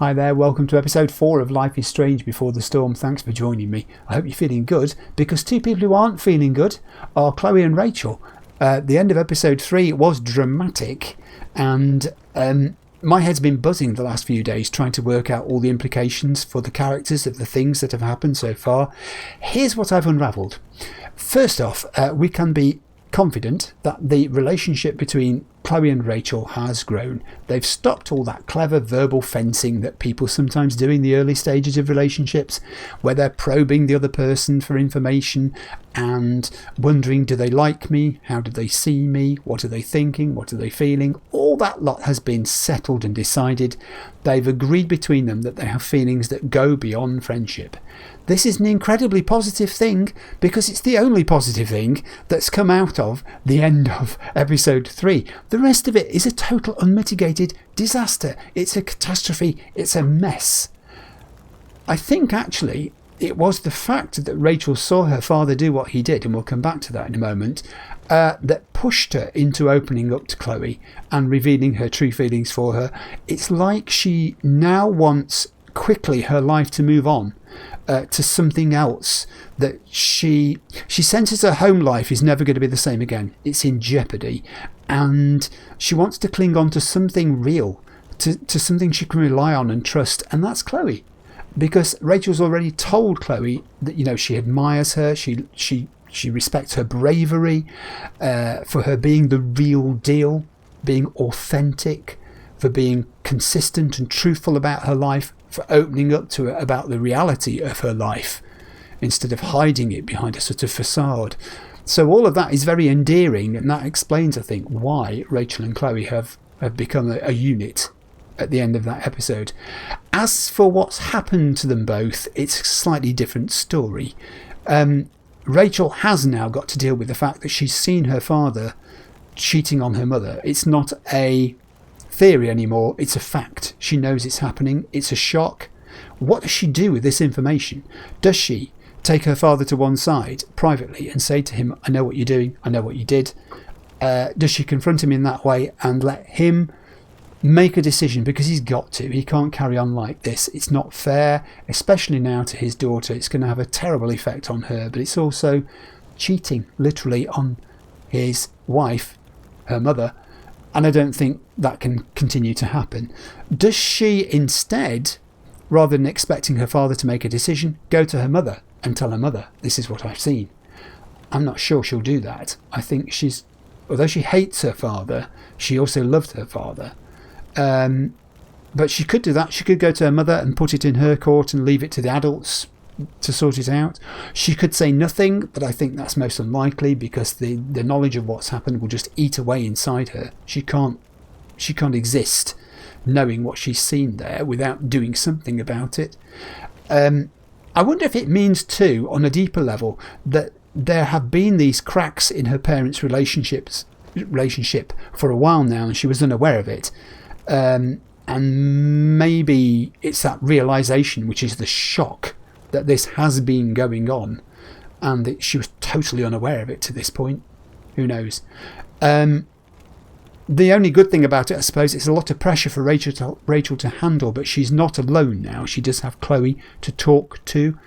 Hi there, welcome to episode 4 of Life is Strange Before the Storm. Thanks for joining me. I hope you're feeling good, because two people who aren't feeling good are Chloe and Rachel. The end of episode 3 was dramatic, and my head's been buzzing the last few days trying to work out all the implications for the characters of the things that have happened so far. Here's what I've unravelled. First off, we can be confident that the relationship between Chloe and Rachel has grown. They've stopped all that clever verbal fencing that people sometimes do in the early stages of relationships, where they're probing the other person for information and wondering, do they like me? How do they see me? What are they thinking? What are they feeling? All that lot has been settled and decided. They've agreed between them that they have feelings that go beyond friendship. This is an incredibly positive thing, because it's the only positive thing that's come out of the end of episode 3. The rest of it is a total unmitigated disaster. It's a catastrophe. It's a mess. I think actually it was the fact that Rachel saw her father do what he did, and we'll come back to that in a moment, that pushed her into opening up to Chloe and revealing her true feelings for her. It's like she now wants quickly her life to move on to something else, that she senses her home life is never going to be the same again. It's in jeopardy, and she wants to cling on to something real, to something she can rely on and trust, and that's Chloe. Because Rachel's already told Chloe that, you know, she admires her, she respects her bravery, for her being the real deal, being authentic, for being consistent and truthful about her life, for opening up to her about the reality of her life instead of hiding it behind a sort of facade. So all of that is very endearing, and that explains, I think, why Rachel and Chloe have become a unit at the end of that episode. As for what's happened to them both, it's a slightly different story. Rachel has now got to deal with the fact that she's seen her father cheating on her mother. It's not a theory anymore, it's a fact. She knows it's happening. It's a shock. What does she do with this information? Does she take her father to one side privately and say to him, I know what you're doing, I know what you did? Does she confront him in that way and let him make a decision? Because he's got to. He can't carry on like this. It's not fair, especially now to his daughter. It's going to have a terrible effect on her, but it's also cheating literally on his wife, her mother, and I don't think that can continue to happen. Does she instead, rather than expecting her father to make a decision, go to her mother and tell her mother, this is what I've seen? I'm not sure she'll do that. I think although she hates her father, she also loved her father. But she could do that. She could go to her mother and put it in her court and leave it to the adults to sort it out. She could say nothing, but I think that's most unlikely, because the knowledge of what's happened will just eat away inside her. She can't exist knowing what she's seen there without doing something about it. I wonder if it means too, on a deeper level, that there have been these cracks in her parents' relationship for a while now, and she was unaware of it. And maybe it's that realisation, which is the shock, that this has been going on, and that she was totally unaware of it to this point. Who knows? The only good thing about it, I suppose, it's a lot of pressure for Rachel to handle, but she's not alone now. She does have Chloe to talk to,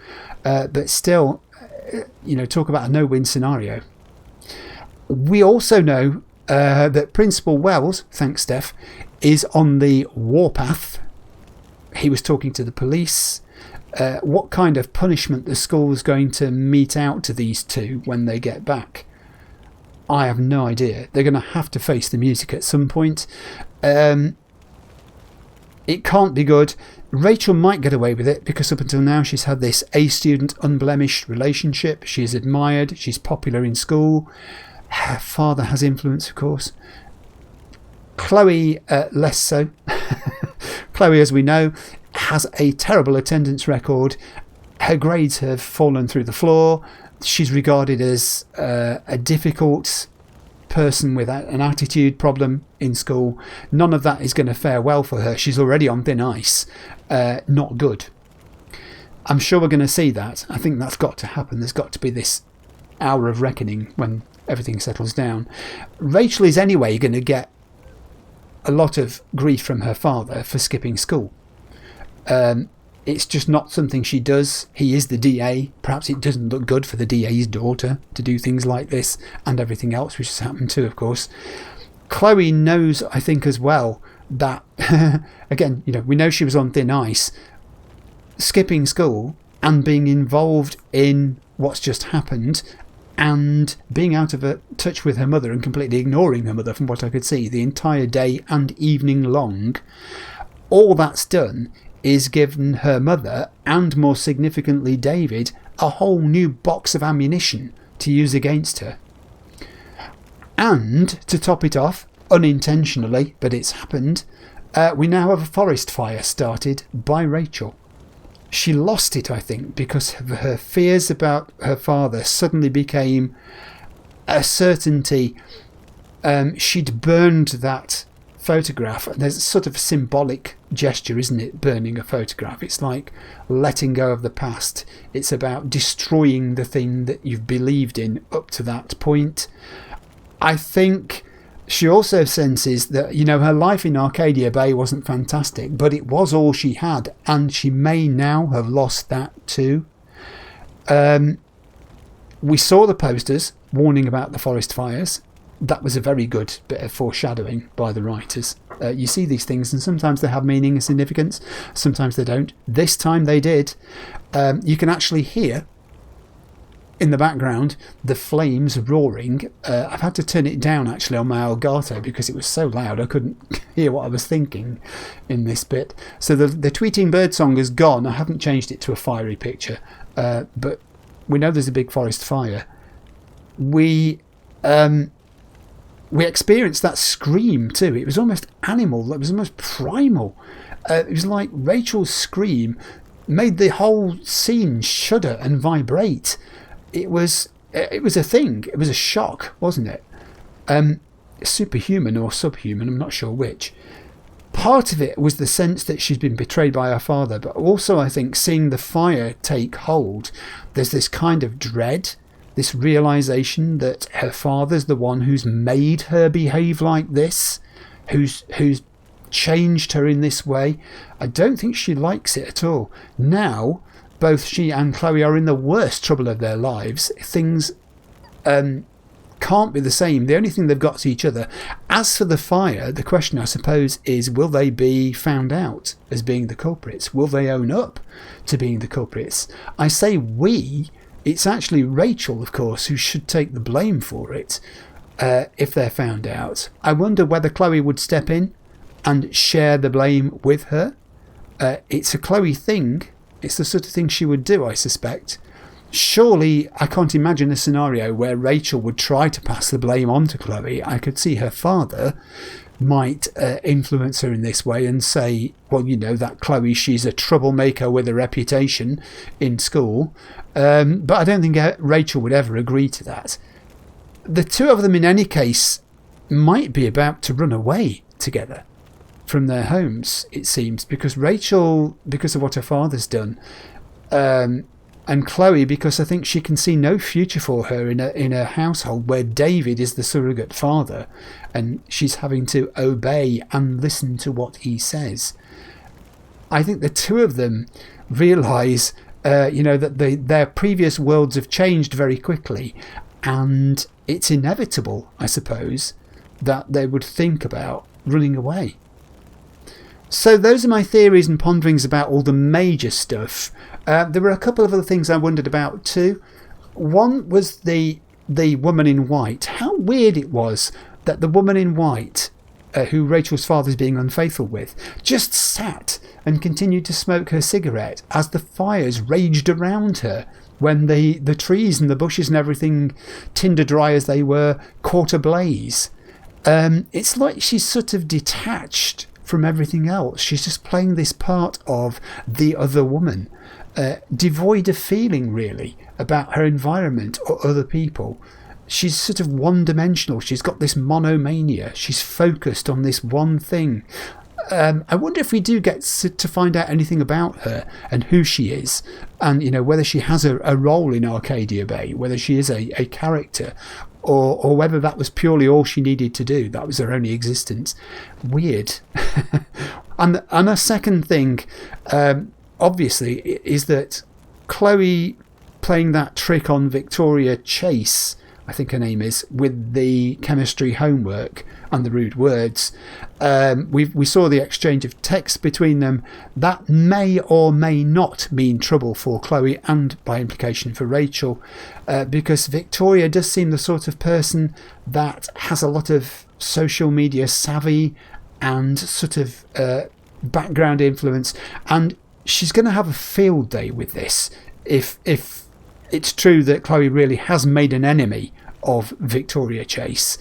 but still, talk about a no-win scenario. We also know that Principal Wells, thanks Steph, is on the warpath. He was talking to the police. What kind of punishment the school is going to mete out to these two when they get back, I have no idea. They're going to have to face the music at some point. It can't be good. Rachel might get away with it, because up until now she's had this A student unblemished relationship. She's admired, she's popular in school. Her father has influence, of course. Chloe, less so. Chloe, as we know, has a terrible attendance record. Her grades have fallen through the floor. She's regarded as a difficult person with an attitude problem in school. None of that is going to fare well for her. She's already on thin ice. Not good. I'm sure we're going to see that. I think that's got to happen. There's got to be this hour of reckoning when everything settles down. Rachel is anyway going to get a lot of grief from her father for skipping school. It's just not something she does. He is the DA. Perhaps it doesn't look good for the DA's daughter to do things like this and everything else, which has happened too, of course. Chloe knows, I think, as well, that, again, we know she was on thin ice, skipping school and being involved in what's just happened and being out of touch with her mother and completely ignoring her mother, from what I could see, the entire day and evening long. All that's done is given her mother, and more significantly David, a whole new box of ammunition to use against her. And, to top it off, unintentionally, but it's happened, we now have a forest fire started by Rachel. She lost it, I think, because her fears about her father suddenly became a certainty. She'd burned that photograph, and there's a sort of symbolic gesture, isn't it, burning a photograph? It's like letting go of the past. It's about destroying the thing that you've believed in up to that point. I think she also senses that, her life in Arcadia Bay wasn't fantastic, but it was all she had, and she may now have lost that too. We saw the posters warning about the forest fires. That was a very good bit of foreshadowing by the writers. You see these things, and sometimes they have meaning and significance, sometimes they don't. This time they did. You can actually hear in the background the flames roaring. I've had to turn it down actually on my Elgato because it was so loud I couldn't hear what I was thinking in this bit. So the tweeting birdsong is gone. I haven't changed it to a fiery picture, but we know there's a big forest fire. We experienced that scream too. It was almost animal. It was almost primal. It was like Rachel's scream made the whole scene shudder and vibrate. It was a thing. It was a shock, wasn't it? Superhuman or subhuman, I'm not sure which. Part of it was the sense that she's been betrayed by her father, but also I think seeing the fire take hold, there's this kind of dread, this realisation that her father's the one who's made her behave like this, who's changed her in this way. I don't think she likes it at all. Now, both she and Chloe are in the worst trouble of their lives. Things can't be the same. The only thing they've got to each other. As for the fire, the question I suppose is, will they be found out as being the culprits? Will they own up to being the culprits? I say we. It's actually Rachel, of course, who should take the blame for it if they're found out. I wonder whether Chloe would step in and share the blame with her. It's a Chloe thing. It's the sort of thing she would do, I suspect. Surely I can't imagine a scenario where Rachel would try to pass the blame on to Chloe. I could see her father might influence her in this way and say, well, that Chloe, she's a troublemaker with a reputation in school. But I don't think Rachel would ever agree to that. The two of them, in any case, might be about to run away together from their homes, it seems, because Rachel, because of what her father's done, and Chloe, because I think she can see no future for her in a household where David is the surrogate father and she's having to obey and listen to what he says. I think the two of them realise that their previous worlds have changed very quickly, and it's inevitable, I suppose, that they would think about running away. So those are my theories and ponderings about all the major stuff. There were a couple of other things I wondered about too. One was the woman in white. How weird it was that the woman in white, who Rachel's father's being unfaithful with, just sat and continued to smoke her cigarette as the fires raged around her, when the trees and the bushes and everything, tinder dry as they were, caught ablaze. It's like she's sort of detached from everything else. She's just playing this part of the other woman, devoid of feeling really about her environment or other people. She's sort of one-dimensional. She's got this monomania. She's focused on this one thing. I wonder if we do get to find out anything about her and who she is, and whether she has a role in Arcadia Bay, whether she is a character, or whether that was purely all she needed to do. That was her only existence. Weird. And a second thing, obviously, is that Chloe playing that trick on Victoria Chase, I think her name is, with the chemistry homework and the rude words. We saw the exchange of text between them. That may or may not mean trouble for Chloe and by implication for Rachel, because Victoria does seem the sort of person that has a lot of social media savvy and sort of background influence, and she's going to have a field day with this if it's true that Chloe really has made an enemy of Victoria Chase.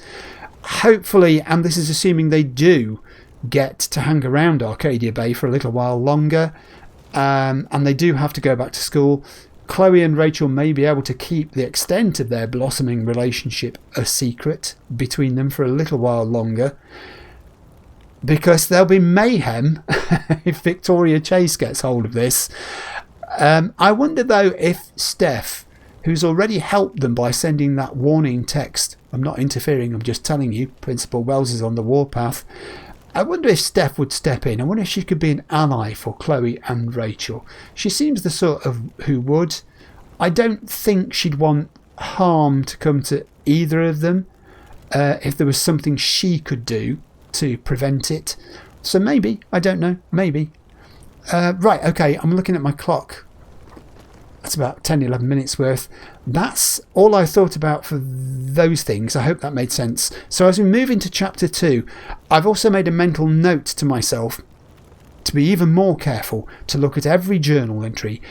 Hopefully, and this is assuming they do get to hang around Arcadia Bay for a little while longer, and they do have to go back to school, Chloe and Rachel may be able to keep the extent of their blossoming relationship a secret between them for a little while longer, because there'll be mayhem if Victoria Chase gets hold of this. I wonder though if Steph, who's already helped them by sending that warning text, I'm not interfering, I'm just telling you, Principal Wells is on the warpath, I wonder if Steph would step in. I wonder if she could be an ally for Chloe and Rachel. She seems the sort of who would. I don't think she'd want harm to come to either of them if there was something she could do to prevent it. So maybe, I don't know, maybe. Right, okay, I'm looking at my clock. That's about 10, 11 minutes worth. That's all I thought about for those things. I hope that made sense. So as we move into chapter 2, I've also made a mental note to myself to be even more careful to look at every journal entry,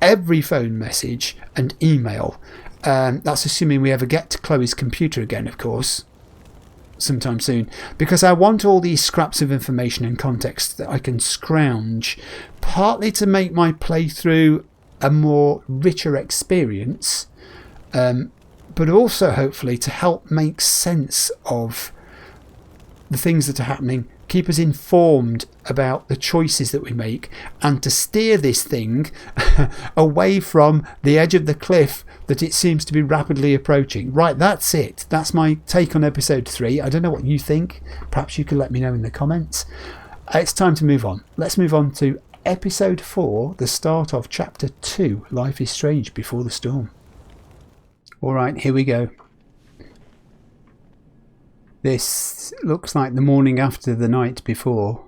every phone message and email. That's assuming we ever get to Chloe's computer again, of course, sometime soon, because I want all these scraps of information and context that I can scrounge, partly to make my playthrough a more richer experience, but also hopefully to help make sense of the things that are happening, keep us informed about the choices that we make, and to steer this thing away from the edge of the cliff that it seems to be rapidly approaching. Right, that's it. That's my take on episode 3. I don't know what you think. Perhaps you can let me know in the comments. It's time to move on. Let's move on to episode 4, the start of chapter 2, Life is Strange Before the Storm. Alright, here we go. This looks like the morning after the night before,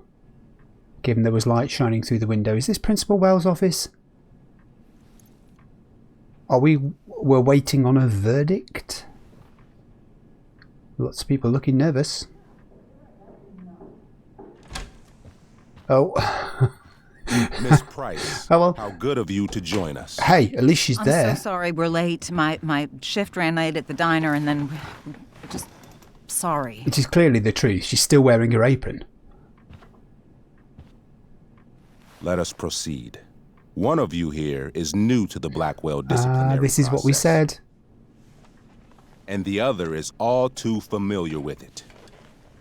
given there was light shining through the window. Is this Principal Wells' office? We're waiting on a verdict? Lots of people looking nervous. Oh. Miss Price, oh, well. How good of you to join us. Hey, at least she's there. I'm so sorry we're late. My shift ran late at the diner and then just sorry. It is clearly the truth. She's still wearing her apron. Let us proceed. One of you here is new to the Blackwell disciplinary this is process, what we said. and the other is all too familiar with it.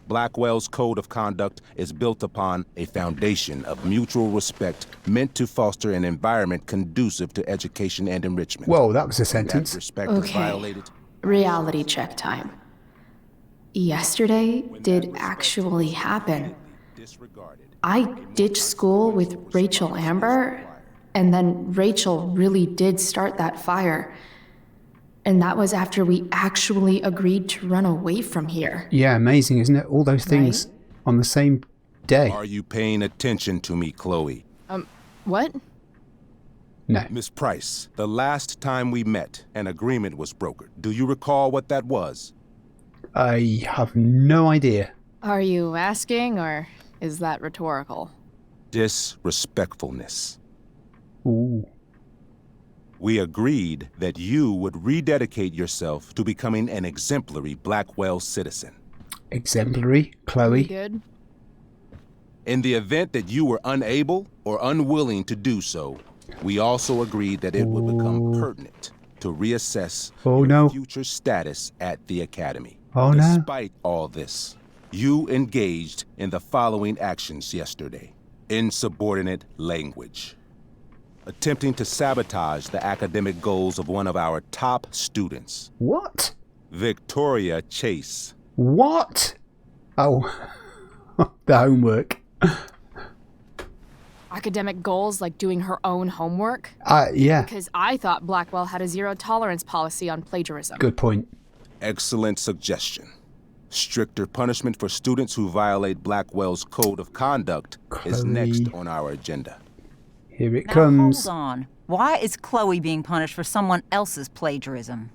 Blackwell's code of conduct is built upon a foundation of mutual respect meant to foster an environment conducive to education and enrichment. Whoa, that was a When sentence. that respect is violated. Reality check time. Yesterday did actually happen. Disregarded. I ditched school with Rachel Amber, and then Rachel really did start that fire. And that was after we actually agreed to run away from here. Yeah, amazing, isn't it? All those things on the same day. Are you paying attention to me, Chloe? What? No. Miss Price, the last time we met, an agreement was brokered. Do you recall what that was? I have no idea. Are you asking, or is that rhetorical? Disrespectfulness. Ooh. We agreed that you would rededicate yourself to becoming an exemplary Blackwell citizen. Exemplary, Chloe. Good. In the event that you were unable or unwilling to do so, we also agreed that it would become pertinent to reassess your future status at the Academy. Oh, no. Despite all this, you engaged in the following actions yesterday. Insubordinate language. Attempting to sabotage the academic goals of one of our top students. What? Victoria Chase. What? Oh, the homework. Academic goals like doing her own homework? Yeah. Because I thought Blackwell had a zero-tolerance policy on plagiarism. Good point. Excellent suggestion. Stricter punishment for students who violate Blackwell's code of conduct is next on our agenda. Here it Now, comes. hold on. Why is Chloe being punished for someone else's plagiarism?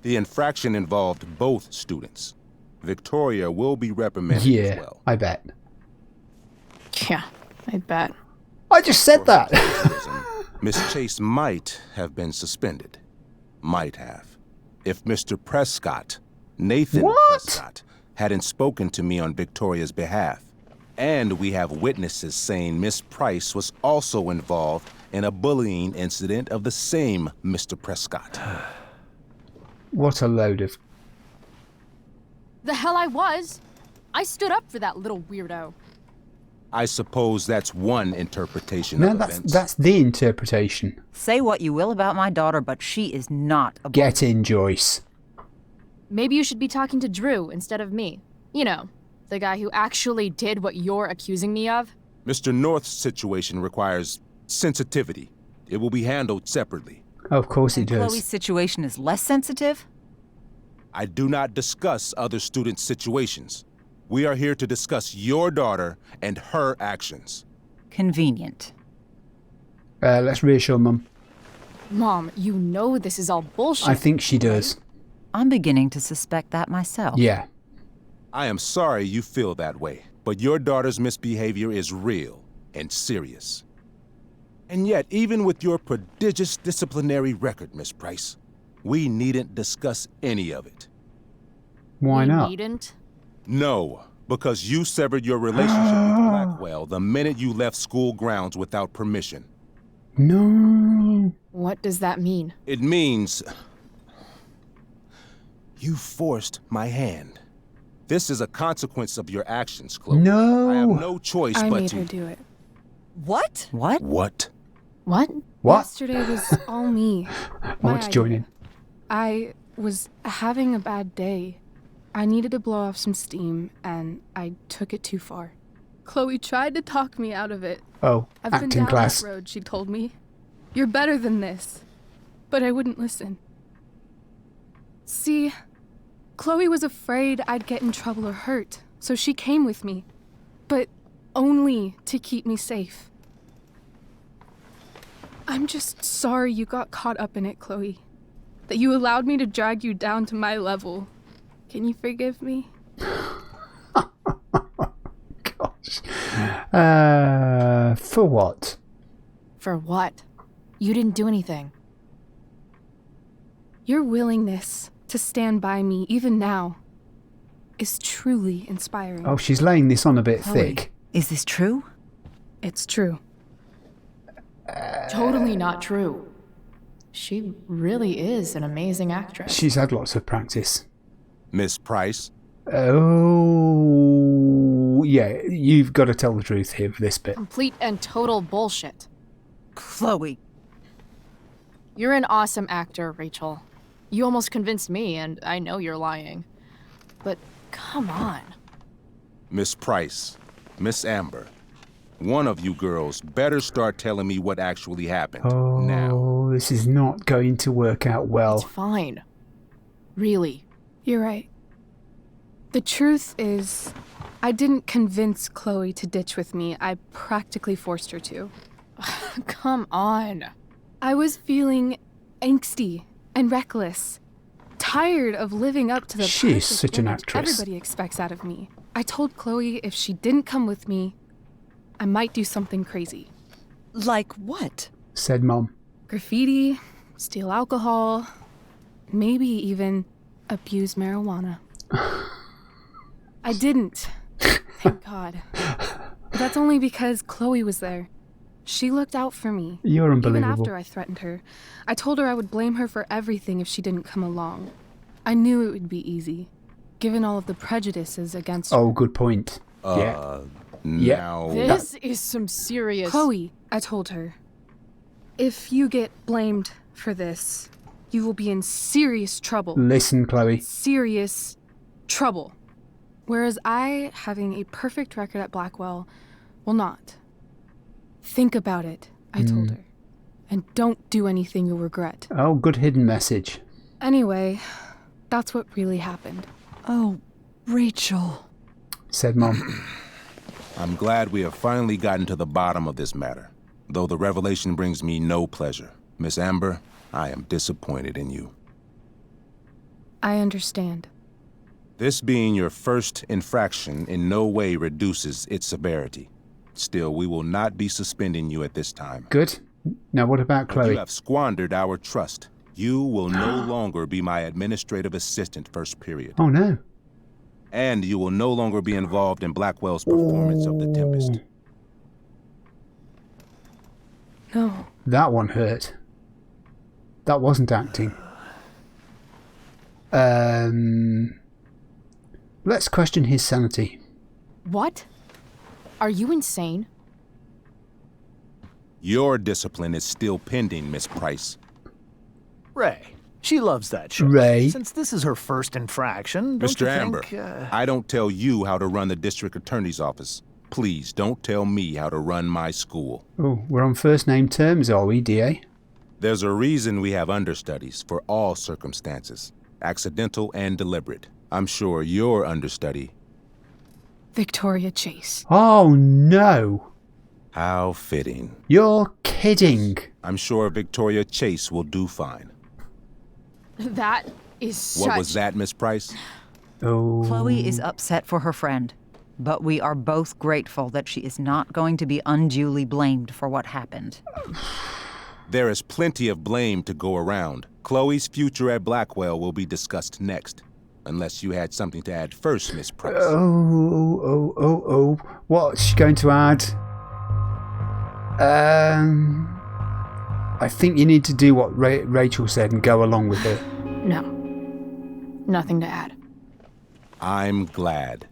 The infraction involved both students. Victoria will be reprimanded as Yeah, well. I bet. Yeah, I bet. I just said that. Plagiarism, Miss Chase might have been suspended. Might have. If Mr. Prescott, Nathan What? Prescott, hadn't spoken to me on Victoria's behalf. And we have witnesses saying Miss Price was also involved in a bullying incident of the same Mr. Prescott. What a load of... The hell I was! I stood up for that little weirdo. I suppose that's one interpretation No, of that's events. that's the interpretation. Say what you will about my daughter, but she is not a Get in, Joyce. Maybe you should be talking to Drew instead of me. You know, the guy who actually did what you're accusing me of. Mr. North's situation requires sensitivity. It will be handled separately. Of course it does. Chloe's situation is less sensitive? I do not discuss other students' situations. We are here to discuss your daughter and her actions. Convenient. Let's reassure Mum. Mom, you know this is all bullshit. I think she does. I'm beginning to suspect that myself. Yeah. I am sorry you feel that way, but your daughter's misbehavior is real and serious. And yet, even with your prodigious disciplinary record, Miss Price, we needn't discuss any of it. Why We not? needn't. No, because you severed your relationship with Blackwell the minute you left school grounds without permission. No. What does that mean? It means you forced my hand. This is a consequence of your actions, Chloe. No. I have no choice I but made to... her do it. What? What? What? What? What? Yesterday was all me. I My want to join in. idea. I was having a bad day. I needed to blow off some steam, and I took it too far. Chloe tried to talk me out of it. Oh, I've been acting down class. that road, she told me. You're better than this. But I wouldn't listen. See, Chloe was afraid I'd get in trouble or hurt, so she came with me. But only to keep me safe. I'm just sorry you got caught up in it, Chloe. That you allowed me to drag you down to my level. Can you forgive me? Gosh. For what? For what? You didn't do anything. Your willingness to stand by me, even now, is truly inspiring. Oh, she's laying this on a bit Chloe, thick. Is this true? It's true. Totally not true. She really is an amazing actress. She's had lots of practice. Miss Price? Oh, yeah, you've got to tell the truth here for this bit. Complete and total bullshit. Chloe. You're an awesome actor, Rachel. You almost convinced me, and I know you're lying. But come on. Miss Price, Miss Amber, one of you girls better start telling me what actually happened. Now. Oh, this is not going to work out It's well. fine. Really. You're right. The truth is, I didn't convince Chloe to ditch with me. I practically forced her to. Come on. I was feeling angsty and reckless, tired of living up to the She is perfect such an image actress. everybody expects out of me. I told Chloe if she didn't come with me, I might do something crazy. Like what? Said Mum. Graffiti, steal alcohol, maybe even abuse marijuana. I didn't. Thank God. That's only because Chloe was there. She looked out for me. You're Even unbelievable. after I threatened her, I told her I would blame her for everything if she didn't come along. I knew it would be easy, given all of the prejudices against her. Oh, good point. Yeah. Now. This is some serious... Chloe, I told her, if you get blamed for this, you will be in serious trouble. Listen, Chloe. Serious trouble. Whereas I, having a perfect record at Blackwell, will not. Think about it, I told her. And don't do anything you'll regret. Oh, good hidden message. Anyway, that's what really happened. Oh, Rachel. Said Mom. I'm glad we have finally gotten to the bottom of this matter, though the revelation brings me no pleasure. Miss Amber, I am disappointed in you. I understand. This being your first infraction in no way reduces its severity. Still, we will not be suspending you at this time. Good. Now what about Chloe? You have squandered our trust. You will no longer be my administrative assistant first period. Oh no. And you will no longer be involved in Blackwell's performance of The Tempest. No. That one hurt. That wasn't acting. Let's question his sanity. What? Are you insane? Your discipline is still pending, Miss Price. Ray, she loves that show. Ray. Since this is her first infraction, don't Mr. you Amber, think, I don't tell you how to run the district attorney's office. Please don't tell me how to run my school. Oh, we're on first name terms, are we, DA? There's a reason we have understudies for all circumstances, accidental and deliberate. I'm sure your understudy. Victoria Chase. Oh no. How fitting. You're kidding. I'm sure Victoria Chase will do fine. That is such... What was that, Miss Price? Oh. Chloe is upset for her friend, but we are both grateful that she is not going to be unduly blamed for what happened. There is plenty of blame to go around. Chloe's future at Blackwell will be discussed next. Unless you had something to add first, Miss Price. Oh. What's she going to add? I think you need to do what Rachel said and go along with it. No. Nothing to add. I'm glad.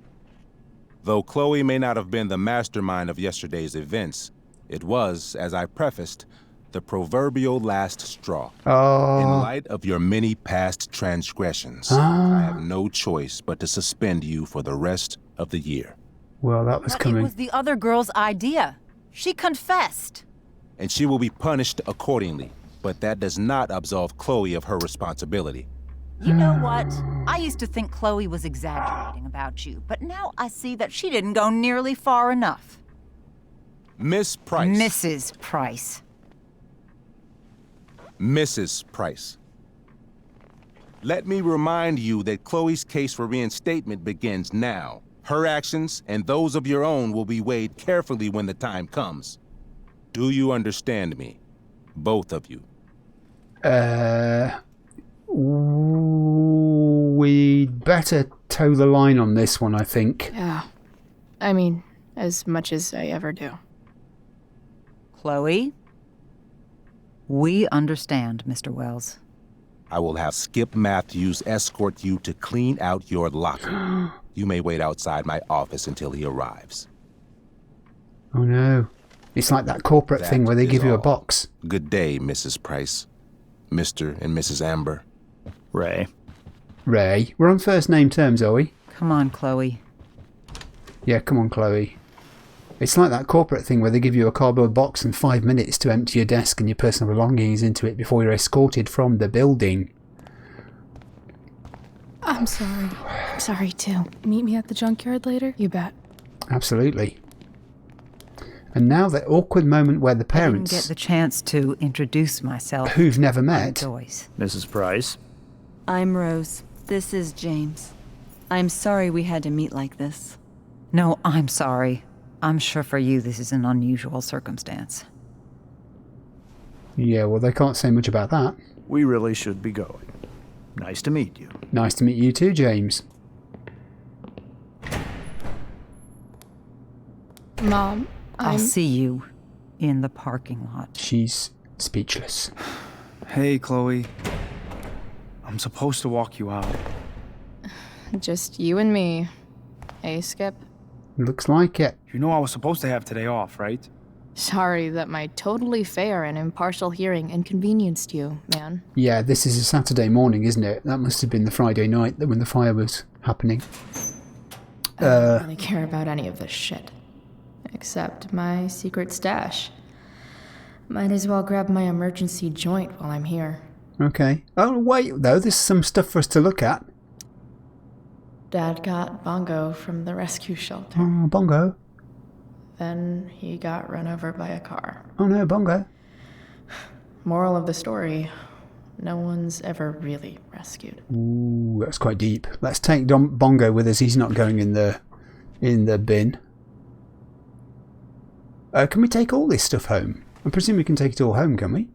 Though Chloe may not have been the mastermind of yesterday's events, it was, as I prefaced, the proverbial last straw. Oh. In light of your many past transgressions, I have no choice but to suspend you for the rest of the year. Well, that was But coming. it was the other girl's idea. She confessed. And she will be punished accordingly, but that does not absolve Chloe of her responsibility. You know what? I used to think Chloe was exaggerating about you, but now I see that she didn't go nearly far enough. Miss Price. Mrs. Price. Mrs. Price. Let me remind you that Chloe's case for reinstatement begins now. Her actions and those of your own will be weighed carefully when the time comes. Do you understand me? Both of you. We'd better toe the line on this one, I think. Yeah. I mean, as much as I ever do. Chloe? We understand, Mr. Wells. I will have Skip Matthews escort you to clean out your locker. You may wait outside my office until he arrives. Oh no. It's like that corporate thing where they That give is you a all. box. Good day, Mrs. Price. Mr. and Mrs. Amber. Ray. Ray, we're on first name terms, are we? Come on, Chloe. Yeah, come on, Chloe. It's like that corporate thing where they give you a cardboard box and 5 minutes to empty your desk and your personal belongings into it before you're escorted from the building. I'm sorry. I'm sorry, too. Meet me at the junkyard later? You bet. Absolutely. And now the awkward moment where the I didn't parents, get the chance to introduce myself. who've never met, Joyce. Mrs. Price. I'm Rose. This is James. I'm sorry we had to meet like this. No, I'm sorry. I'm sure for you this is an unusual circumstance. yeah, well, they can't say much about that. We really should be going. Nice to meet you. Nice to meet you too, James. Mom, I'll see you in the parking lot. She's speechless. Hey, Chloe. I'm supposed to walk you out. just you and me. Hey, Skip. Looks like it. You know I was supposed to have today off, right? Sorry that my totally fair and impartial hearing inconvenienced you, man. Yeah, this is a Saturday morning, isn't it? That must have been the Friday night when the fire was happening. I don't really care about any of this shit. Except my secret stash. Might as well grab my emergency joint while I'm here. Okay. Oh, wait, though. There's some stuff for us to look at. Dad got Bongo from the rescue shelter. Oh, Bongo. Then he got run over by a car. Oh, no, Bongo. Moral of the story, no one's ever really rescued. Ooh, that's quite deep. Let's take Bongo with us. He's not going in the bin. Can we take all this stuff home? I presume we can take it all home, can we?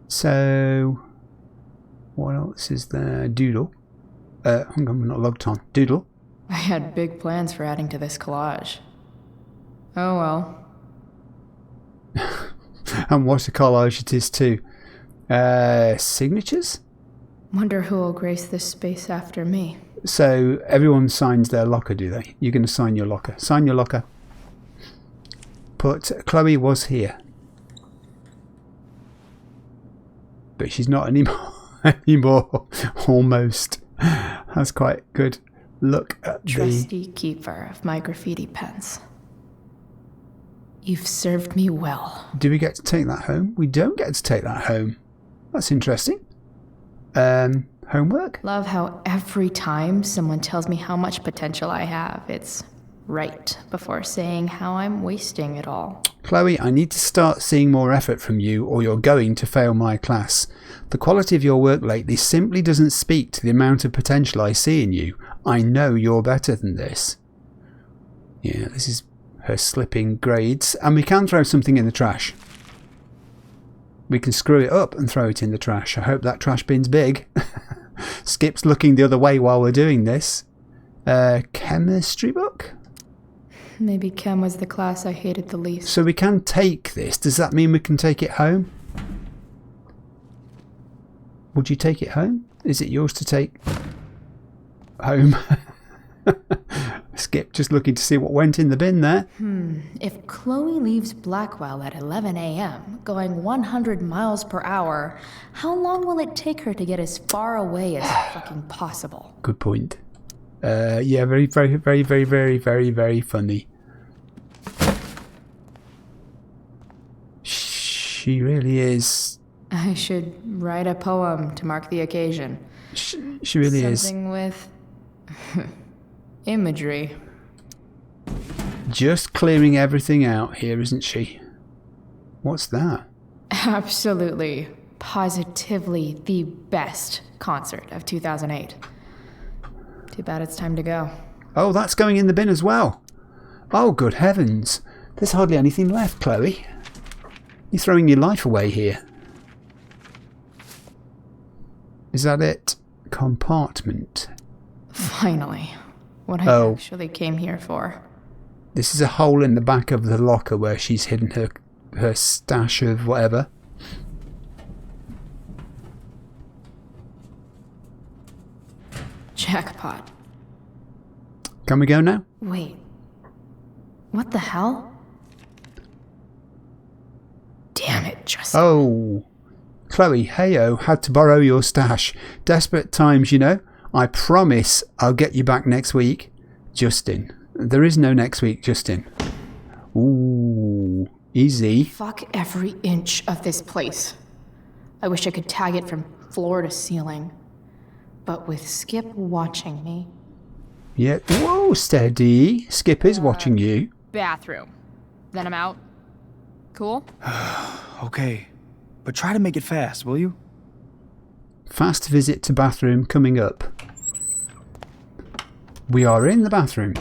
So, what else is there? Doodle. Hang on, we're not logged on. Doodle. I had big plans for adding to this collage. Oh well. And what a collage it is too. Signatures? Wonder who will grace this space after me. So everyone signs their locker, do they? You're going to sign your locker. Sign your locker. Put Chloe was here. But she's not anymore. Almost. That's quite good. Look at Trusty keeper of my graffiti pens. You've served me well. Do we get to take that home? We don't get to take that home. That's interesting. Homework? Love how every time someone tells me how much potential I have, it's right before saying how I'm wasting it all. Chloe, I need to start seeing more effort from you or you're going to fail my class. The quality of your work lately simply doesn't speak to the amount of potential I see in you. I know you're better than this. Yeah, this is her slipping grades. And we can throw something in the trash. We can screw it up and throw it in the trash. I hope that trash bin's big. Skip's looking the other way while we're doing this. Chemistry book? Maybe chem was the class I hated the least. So we can take this. Does that mean we can take it home? Would you take it home? Is it yours to take home? Skip just looking to see what went in the bin there. If Chloe leaves Blackwell at 11 a.m., going 100 miles per hour, how long will it take her to get as far away as fucking possible? Good point. Yeah, very, very, very, very, very, very, very funny. She really is. I should write a poem to mark the occasion. She really is. Something with imagery. Just clearing everything out here, isn't she? What's that? Absolutely, positively the best concert of 2008. Too bad it's time to go. Oh, that's going in the bin as well. Oh, good heavens. There's hardly anything left, Chloe. You're throwing your life away here. Is that it? Compartment. Finally. What I actually came here for. This is a hole in the back of the locker where she's hidden her stash of whatever. Jackpot. Can we go now? Wait. What the hell? Damn it, Justin. Oh. Chloe, heyo, had to borrow your stash. Desperate times, you know. I promise I'll get you back next week. Justin. There is no next week, Justin. Ooh. Easy. Fuck every inch of this place. I wish I could tag it from floor to ceiling. But with Skip watching me... Yeah. Whoa, steady. Skip is watching you. Bathroom. Then I'm out. Cool? Okay, but try to make it fast, will you? Fast visit to bathroom coming up. We are in the bathroom.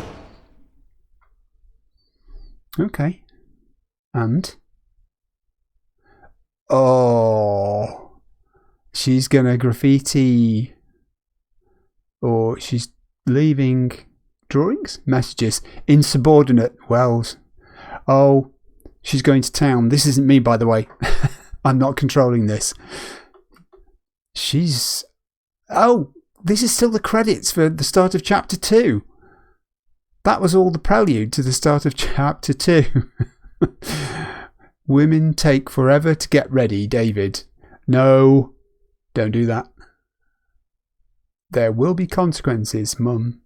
Okay. And? Oh. She's gonna graffiti... Or she's leaving drawings? Messages. Insubordinate Wells. Oh, she's going to town. This isn't me, by the way. I'm not controlling this. She's... Oh, this is still the credits for the start of Chapter 2. That was all the prelude to the start of Chapter 2. Women take forever to get ready, David. No, don't do that. There will be consequences, Mum.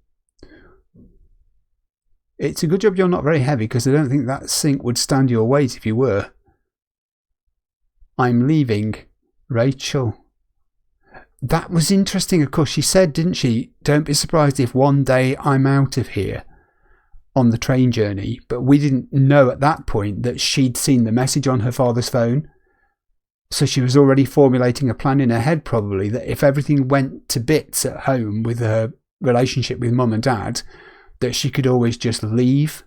It's a good job you're not very heavy, because I don't think that sink would stand your weight if you were. I'm leaving. Rachel. That was interesting. Of course, she said, didn't she? Don't be surprised if one day I'm out of here on the train journey. But we didn't know at that point that she'd seen the message on her father's phone. So she was already formulating a plan in her head, probably, that if everything went to bits at home with her relationship with mum and dad, that she could always just leave.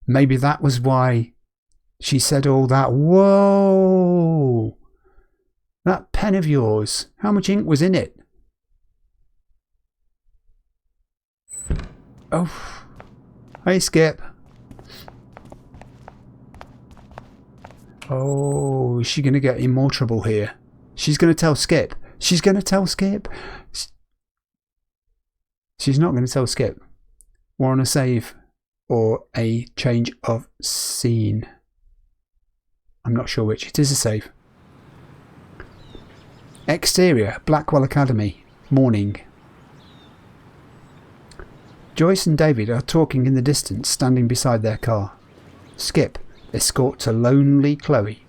Maybe that was why she said all that. Whoa! That pen of yours, how much ink was in it? Oh. Hey, Skip. Oh, is she going to get in more trouble here? She's going to tell Skip. She's going to tell Skip. She's not going to tell Skip. We're on a save or a change of scene. I'm not sure which. It is a save. Exterior, Blackwell Academy. Morning. Joyce and David are talking in the distance, standing beside their car. Skip escorts a lonely Chloe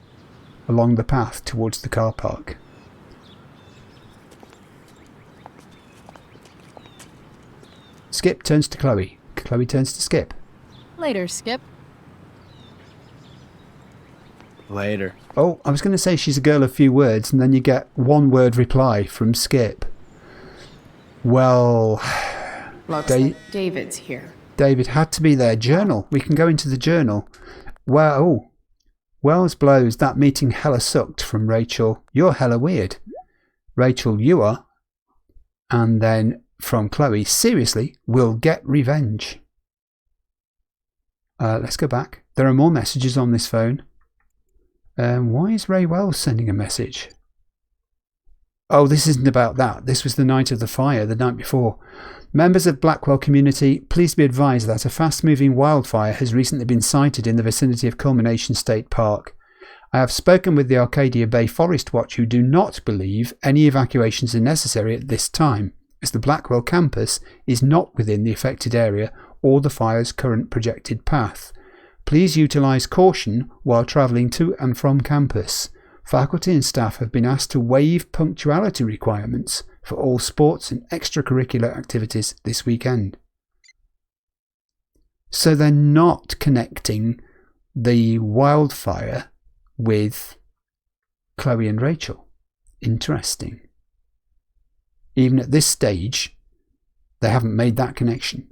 along the path towards the car park. Skip turns to Chloe. Chloe turns to Skip. Later, Skip. Later. Oh, I was going to say she's a girl of few words, and then you get one word reply from Skip. Well, Looks like David's here. David had to be there. Journal. We can go into the journal. Well, oh, Wells blows. That meeting hella sucked from Rachel. You're hella weird. Rachel, you are. And then from Chloe, seriously, we'll get revenge. Let's go back. There are more messages on this phone. Why is Ray Wells sending a message? Oh, this isn't about that. This was the night of the fire, the night before. Members of Blackwell community, please be advised that a fast-moving wildfire has recently been sighted in the vicinity of Culmination State Park. I have spoken with the Arcadia Bay Forest Watch, who do not believe any evacuations are necessary at this time, as the Blackwell campus is not within the affected area or the fire's current projected path. Please utilise caution while travelling to and from campus. Faculty and staff have been asked to waive punctuality requirements for all sports and extracurricular activities this weekend. So they're not connecting the wildfire with Chloe and Rachel. Interesting. Even at this stage, they haven't made that connection.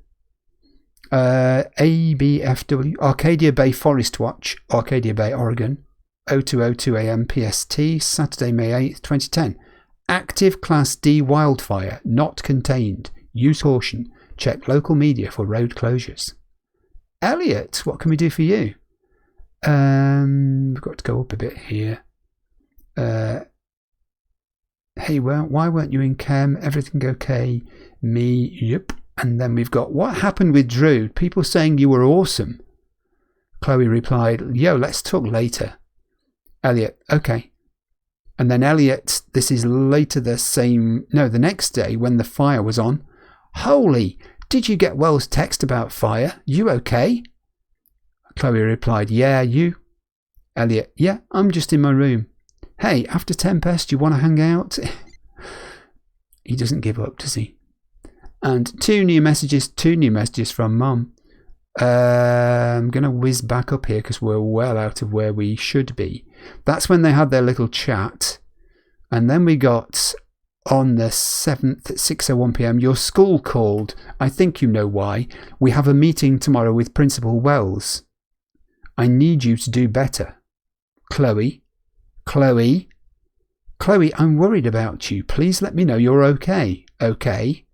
ABFW, Arcadia Bay Forest Watch, Arcadia Bay, Oregon, 0202 AM PST, Saturday, May 8th, 2010. Active Class D wildfire, not contained. Use caution. Check local media for road closures. Elliot, what can we do for you? We've got to go up a bit here. Hey, well, why weren't you in chem? Everything okay? Me, yep. And then we've got, what happened with Drew? People saying you were awesome. Chloe replied, yo, let's talk later. Elliot, okay. And then Elliot, this is later the next day when the fire was on. Holy, did you get Wells' text about fire? You okay? Chloe replied, yeah, you? Elliot, yeah, I'm just in my room. Hey, after Tempest, you want to hang out? He doesn't give up, does he? And two new messages from Mum. I'm going to whiz back up here because we're well out of where we should be. That's when they had their little chat. And then we got on the 7th at 6:01 PM, your school called. I think you know why. We have a meeting tomorrow with Principal Wells. I need you to do better. Chloe, I'm worried about you. Please let me know you're okay. Okay.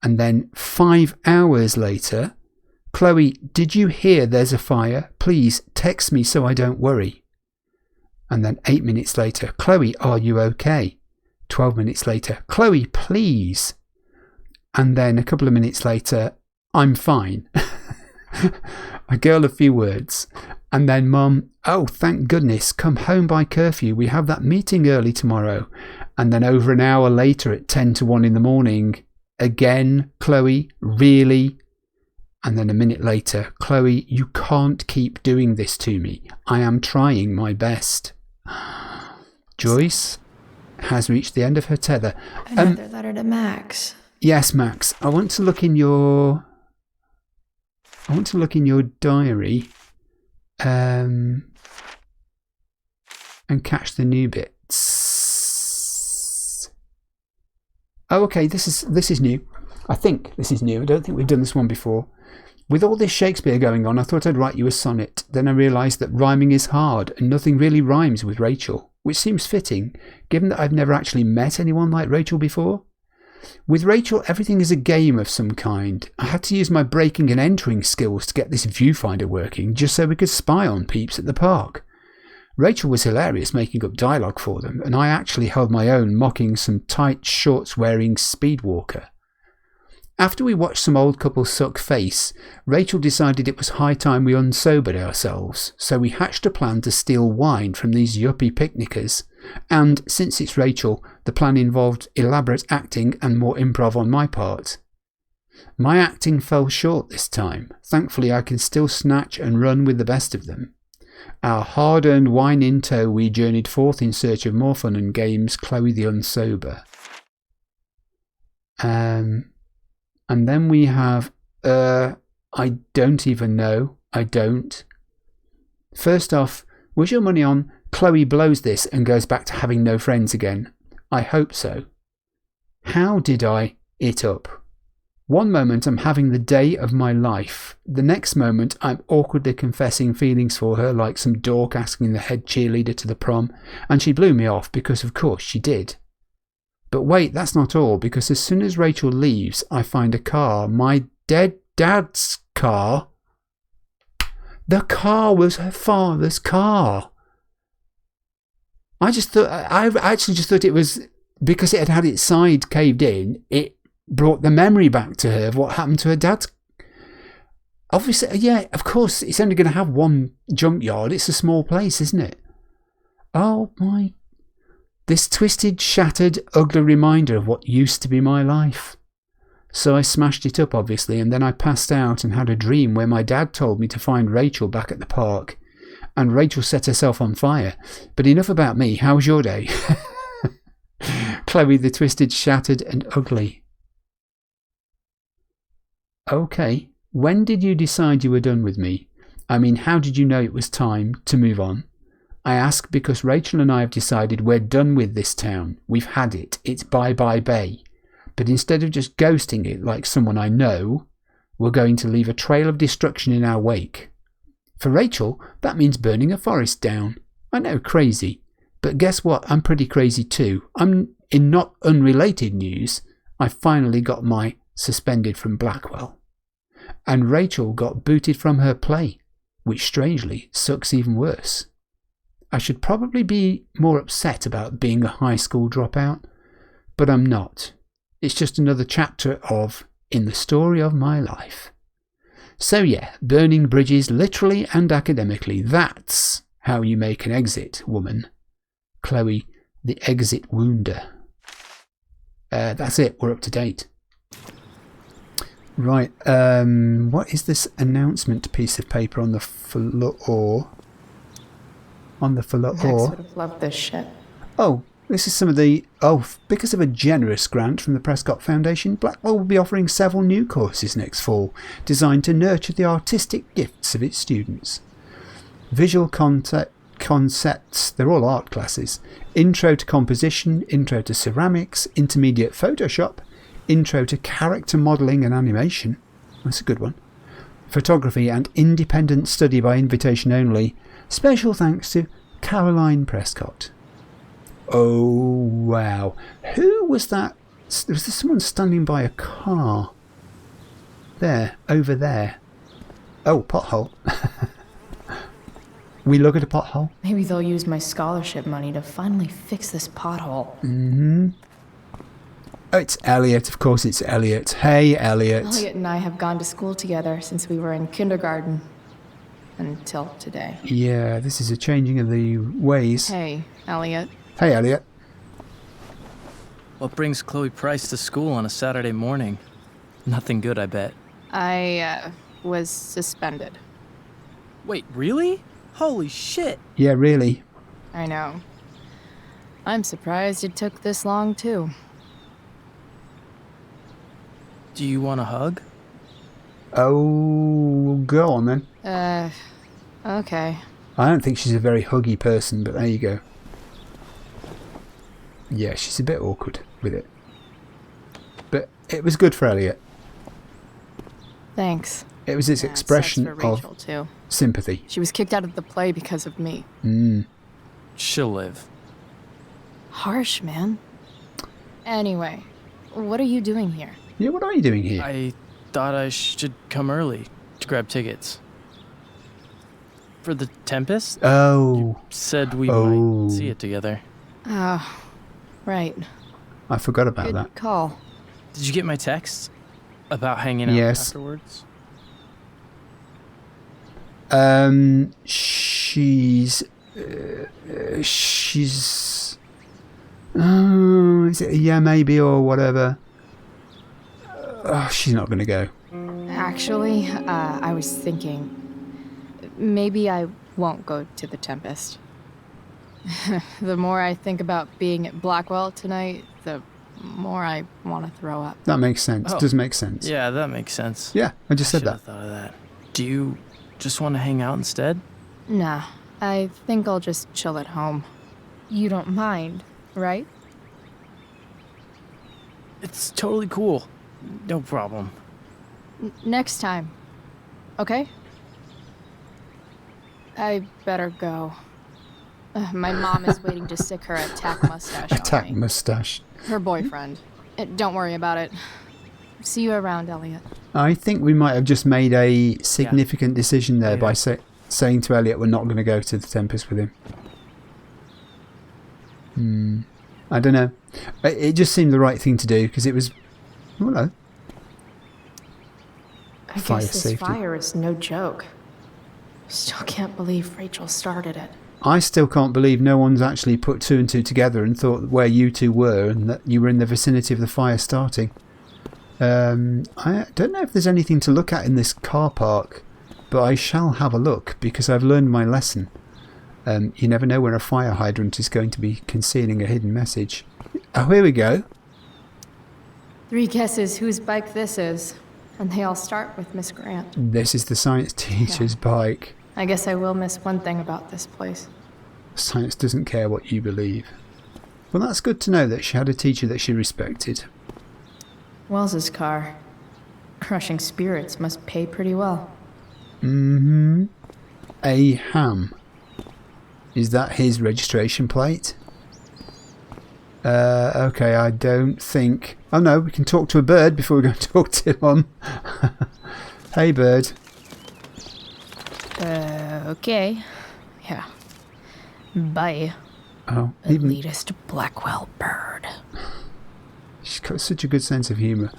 And then 5 hours later, Chloe, did you hear there's a fire? Please text me so I don't worry. And then 8 minutes later, Chloe, are you okay? 12 minutes later, Chloe, please. And then a couple of minutes later, I'm fine. A girl of few words. And then Mum, oh, thank goodness, come home by curfew. We have that meeting early tomorrow. And then over an hour later at 10 to 1 in the morning, again, Chloe, really? And then a minute later, Chloe, you can't keep doing this to me. I am trying my best. Joyce has reached the end of her tether. Another letter to Max. Yes, Max. I want to look in your diary and catch the new bits. Oh, okay. This is new. I think this is new. I don't think we've done this one before. With all this Shakespeare going on, I thought I'd write you a sonnet. Then I realised that rhyming is hard and nothing really rhymes with Rachel, which seems fitting, given that I've never actually met anyone like Rachel before. With Rachel, everything is a game of some kind. I had to use my breaking and entering skills to get this viewfinder working, just so we could spy on peeps at the park. Rachel was hilarious making up dialogue for them, and I actually held my own mocking some tight shorts-wearing speedwalker. After we watched some old couple suck face, Rachel decided it was high time we unsobered ourselves, so we hatched a plan to steal wine from these yuppie picnickers, and, since it's Rachel, the plan involved elaborate acting and more improv on my part. My acting fell short this time. Thankfully I can still snatch and run with the best of them. Our hard-earned wine in tow, we journeyed forth in search of more fun and games, Chloe the Unsober. And then we have, I don't even know. I don't. First off, was your money on Chloe blows this and goes back to having no friends again? I hope so. How did I it up? One moment I'm having the day of my life. The next moment I'm awkwardly confessing feelings for her like some dork asking the head cheerleader to the prom, and she blew me off because of course she did. But wait, that's not all, because as soon as Rachel leaves, I find a car, my dead dad's car. The car was her father's car. I actually just thought it was, because it had had its side caved in, it brought the memory back to her of what happened to her dad's. Obviously, yeah, of course, it's only going to have one junkyard. It's a small place, isn't it? Oh my. This twisted, shattered, ugly reminder of what used to be my life. So I smashed it up, obviously, and then I passed out and had a dream where my dad told me to find Rachel back at the park. And Rachel set herself on fire. But enough about me. How was your day? Chloe the twisted, shattered, and ugly. Okay. When did you decide you were done with me? I mean, how did you know it was time to move on? I ask because Rachel and I have decided we're done with this town. We've had it. It's bye-bye Bay. But instead of just ghosting it like someone I know, we're going to leave a trail of destruction in our wake. For Rachel, that means burning a forest down. I know, crazy. But guess what? I'm pretty crazy too. In not unrelated news, I finally got my suspended from Blackwell. And Rachel got booted from her play, which strangely sucks even worse. I should probably be more upset about being a high school dropout, but I'm not. It's just another chapter in the story of my life. So yeah, burning bridges literally and academically, that's how you make an exit, woman. Chloe, the exit wounder. That's it, we're up to date. Right, what is this announcement piece of paper on the floor? Max would have loved this shit. Oh, this is some of the... because of a generous grant from the Prescott Foundation, Blackwell will be offering several new courses next fall, designed to nurture the artistic gifts of its students. Visual concepts, they're all art classes. Intro to composition, intro to ceramics, intermediate Photoshop, intro to character modelling and animation. That's a good one. Photography and independent study by invitation only. Special thanks to Caroline Prescott. Oh, wow. Who was that? Was there someone standing by a car? There, over there. Oh, pothole. We look at a pothole? Maybe they'll use my scholarship money to finally fix this pothole. Mm-hmm. Oh, it's Elliot. Of course it's Elliot. Hey, Elliot. Elliot and I have gone to school together since we were in kindergarten. Until today. Yeah, this is a changing of the ways. Hey, Elliot. Hey, Elliot. What brings Chloe Price to school on a Saturday morning? Nothing good, I bet. I was suspended. Wait, really? Holy shit! Yeah, really. I know. I'm surprised it took this long, too. Do you want a hug? Oh, go on then. Okay. I don't think she's a very huggy person, but there you go. Yeah, she's a bit awkward with it. But it was good for Elliot. Thanks. It was his Yeah, expression it sucks for Rachel, of too. sympathy. She was kicked out of the play because of me. She'll live. Harsh, man. Anyway, what are you doing here? Yeah, what are you doing here? I thought I should come early to grab tickets. For the Tempest? Oh. Said we Oh. might see it together. Oh, right. I forgot about Good that. call. Did you get my text? About hanging out Yes. afterwards? She's... Oh, is it a yeah, maybe, or whatever? Oh, she's not going to go. Actually, I was thinking, maybe I won't go to the Tempest. The more I think about being at Blackwell tonight, the more I want to throw up. That makes sense. Oh. Does make sense. Yeah, that makes sense. Yeah, I just said Should've that. thought of that. Do you just want to hang out instead? Nah, I think I'll just chill at home. You don't mind, right? It's totally cool. No problem. Next time. Okay? I better go. My mom is waiting to stick her attack mustache on Attack me. mustache. Her boyfriend. Don't worry about it. See you around, Elliot. I think we might have just made a significant decision there by saying to Elliot we're not going to go to the Tempest with him. I don't know. It just seemed the right thing to do because it was... Oh, hello. I Fire guess this safety. fire is no joke. Still can't believe Rachel started it. I still can't believe no one's actually put two and two together and thought where you two were and that you were in the vicinity of the fire starting. I don't know if there's anything to look at in this car park, but I shall have a look because I've learned my lesson. You never know when a fire hydrant is going to be concealing a hidden message. Oh, here we go. 3 guesses whose bike this is, and they all start with Miss Grant. This is the science teacher's bike. I guess I will miss one thing about this place. Science doesn't care what you believe. Well, that's good to know that she had a teacher that she respected. Wells's car. Crushing spirits must pay pretty well. A ham. Is that his registration plate? Okay, I don't think... Oh no, we can talk to a bird before we go and talk to one. Hey, bird. Okay. Yeah. Bye. Oh, even... Elitist Blackwell bird. She's got such a good sense of humour,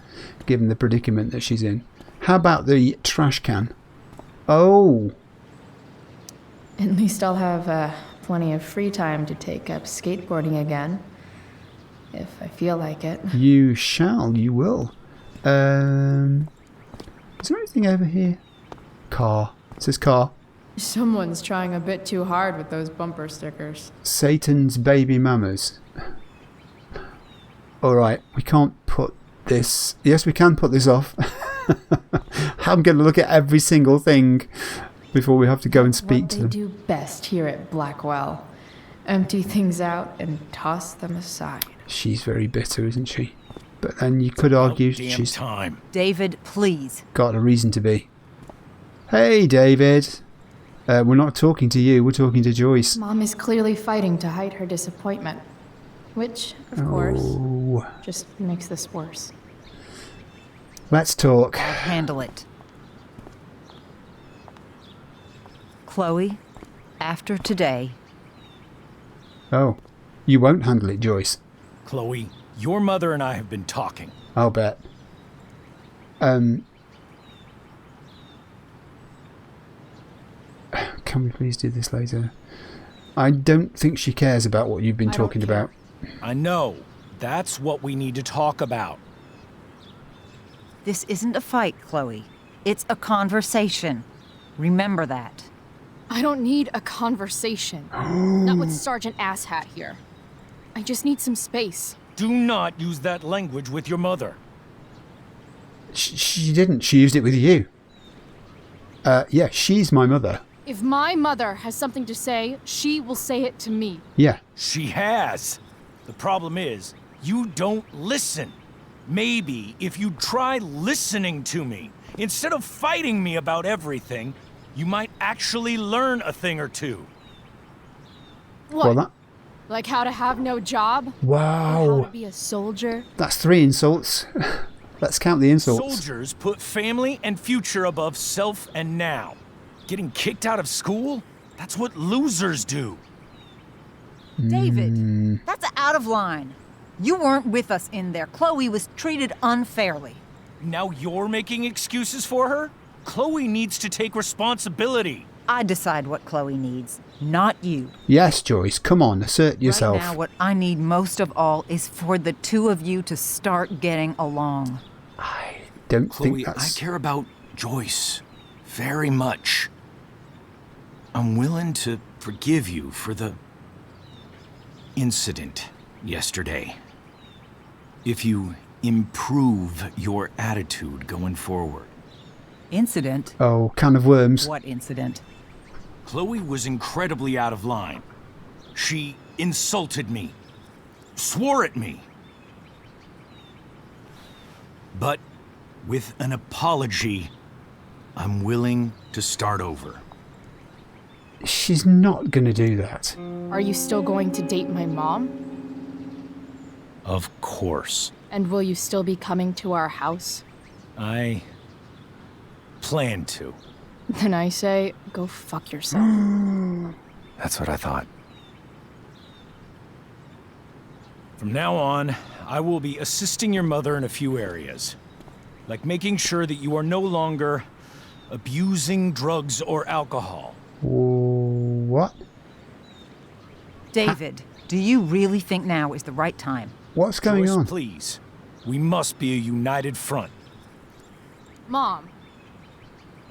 given the predicament that she's in. How about the trash can? Oh! At least I'll have plenty of free time to take up skateboarding again. If I feel like it. You shall, you will. Is there anything over here? Car. It says car. Someone's trying a bit too hard with those bumper stickers. Satan's baby mamas. Alright, we can't put this... Yes, we can put this off. I'm going to look at every single thing before we have to go and speak to them. What they do best here at Blackwell. Empty things out and toss them aside. She's very bitter, isn't she? But then you could argue she's time. David, please. got a reason to be. Hey, David. We're not talking to you, we're talking to Joyce. Mom is clearly fighting to hide her disappointment. Which, of course, Oh, just makes this worse. let's talk. I'll handle it. Chloe, after today, Oh, you won't handle it, Joyce. Chloe, your mother and I have been talking. I'll bet. Can we please do this later? I don't think she cares about what you've been talking about. I know. That's what we need to talk about. this isn't a fight, Chloe. It's a conversation. Remember that. I don't need a conversation. Not with Sergeant Asshat here. I just need some space. Do not use that language with your mother. She didn't. She used it with you. Yeah, she's my mother. If my mother has something to say, she will say it to me. Yeah. She has. The problem is, you don't listen. Maybe if you try listening to me, instead of fighting me about everything, you might actually learn a thing or two. What? Well, Like how to have no job? wow. Or how to be a soldier? That's 3 insults. Let's count the insults. Soldiers put family and future above self and now. Getting kicked out of school? That's what losers do. David, that's out of line. You weren't with us in there. Chloe was treated unfairly. Now you're making excuses for her? Chloe needs to take responsibility. I decide what Chloe needs, not you. Yes, Joyce. Come on, assert yourself. Right now, what I need most of all is for the two of you to start getting along. I don't Chloe, think that's... I care about Joyce very much. I'm willing to forgive you for the incident yesterday. If you improve your attitude going forward. Incident? Oh, can of worms. What incident? Chloe was incredibly out of line. She insulted me, swore at me. But with an apology, I'm willing to start over. She's not going to do that. Are you still going to date my mom? Of course. And will you still be coming to our house? I plan to. Then I say, go fuck yourself. That's what I thought. From now on, I will be assisting your mother in a few areas. Like making sure that you are no longer abusing drugs or alcohol. What? David, do you really think now is the right time? What's going Joyce, on? Please. We must be a united front. Mom.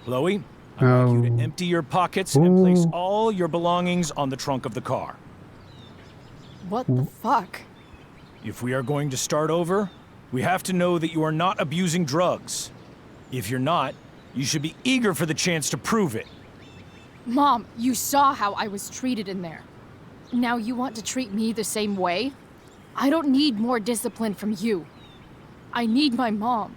Chloe, I'd like you to empty your pockets and place all your belongings on the trunk of the car. What the fuck? If we are going to start over, we have to know that you are not abusing drugs. If you're not, you should be eager for the chance to prove it. Mom, you saw how I was treated in there. Now you want to treat me the same way? I don't need more discipline from you. I need my mom.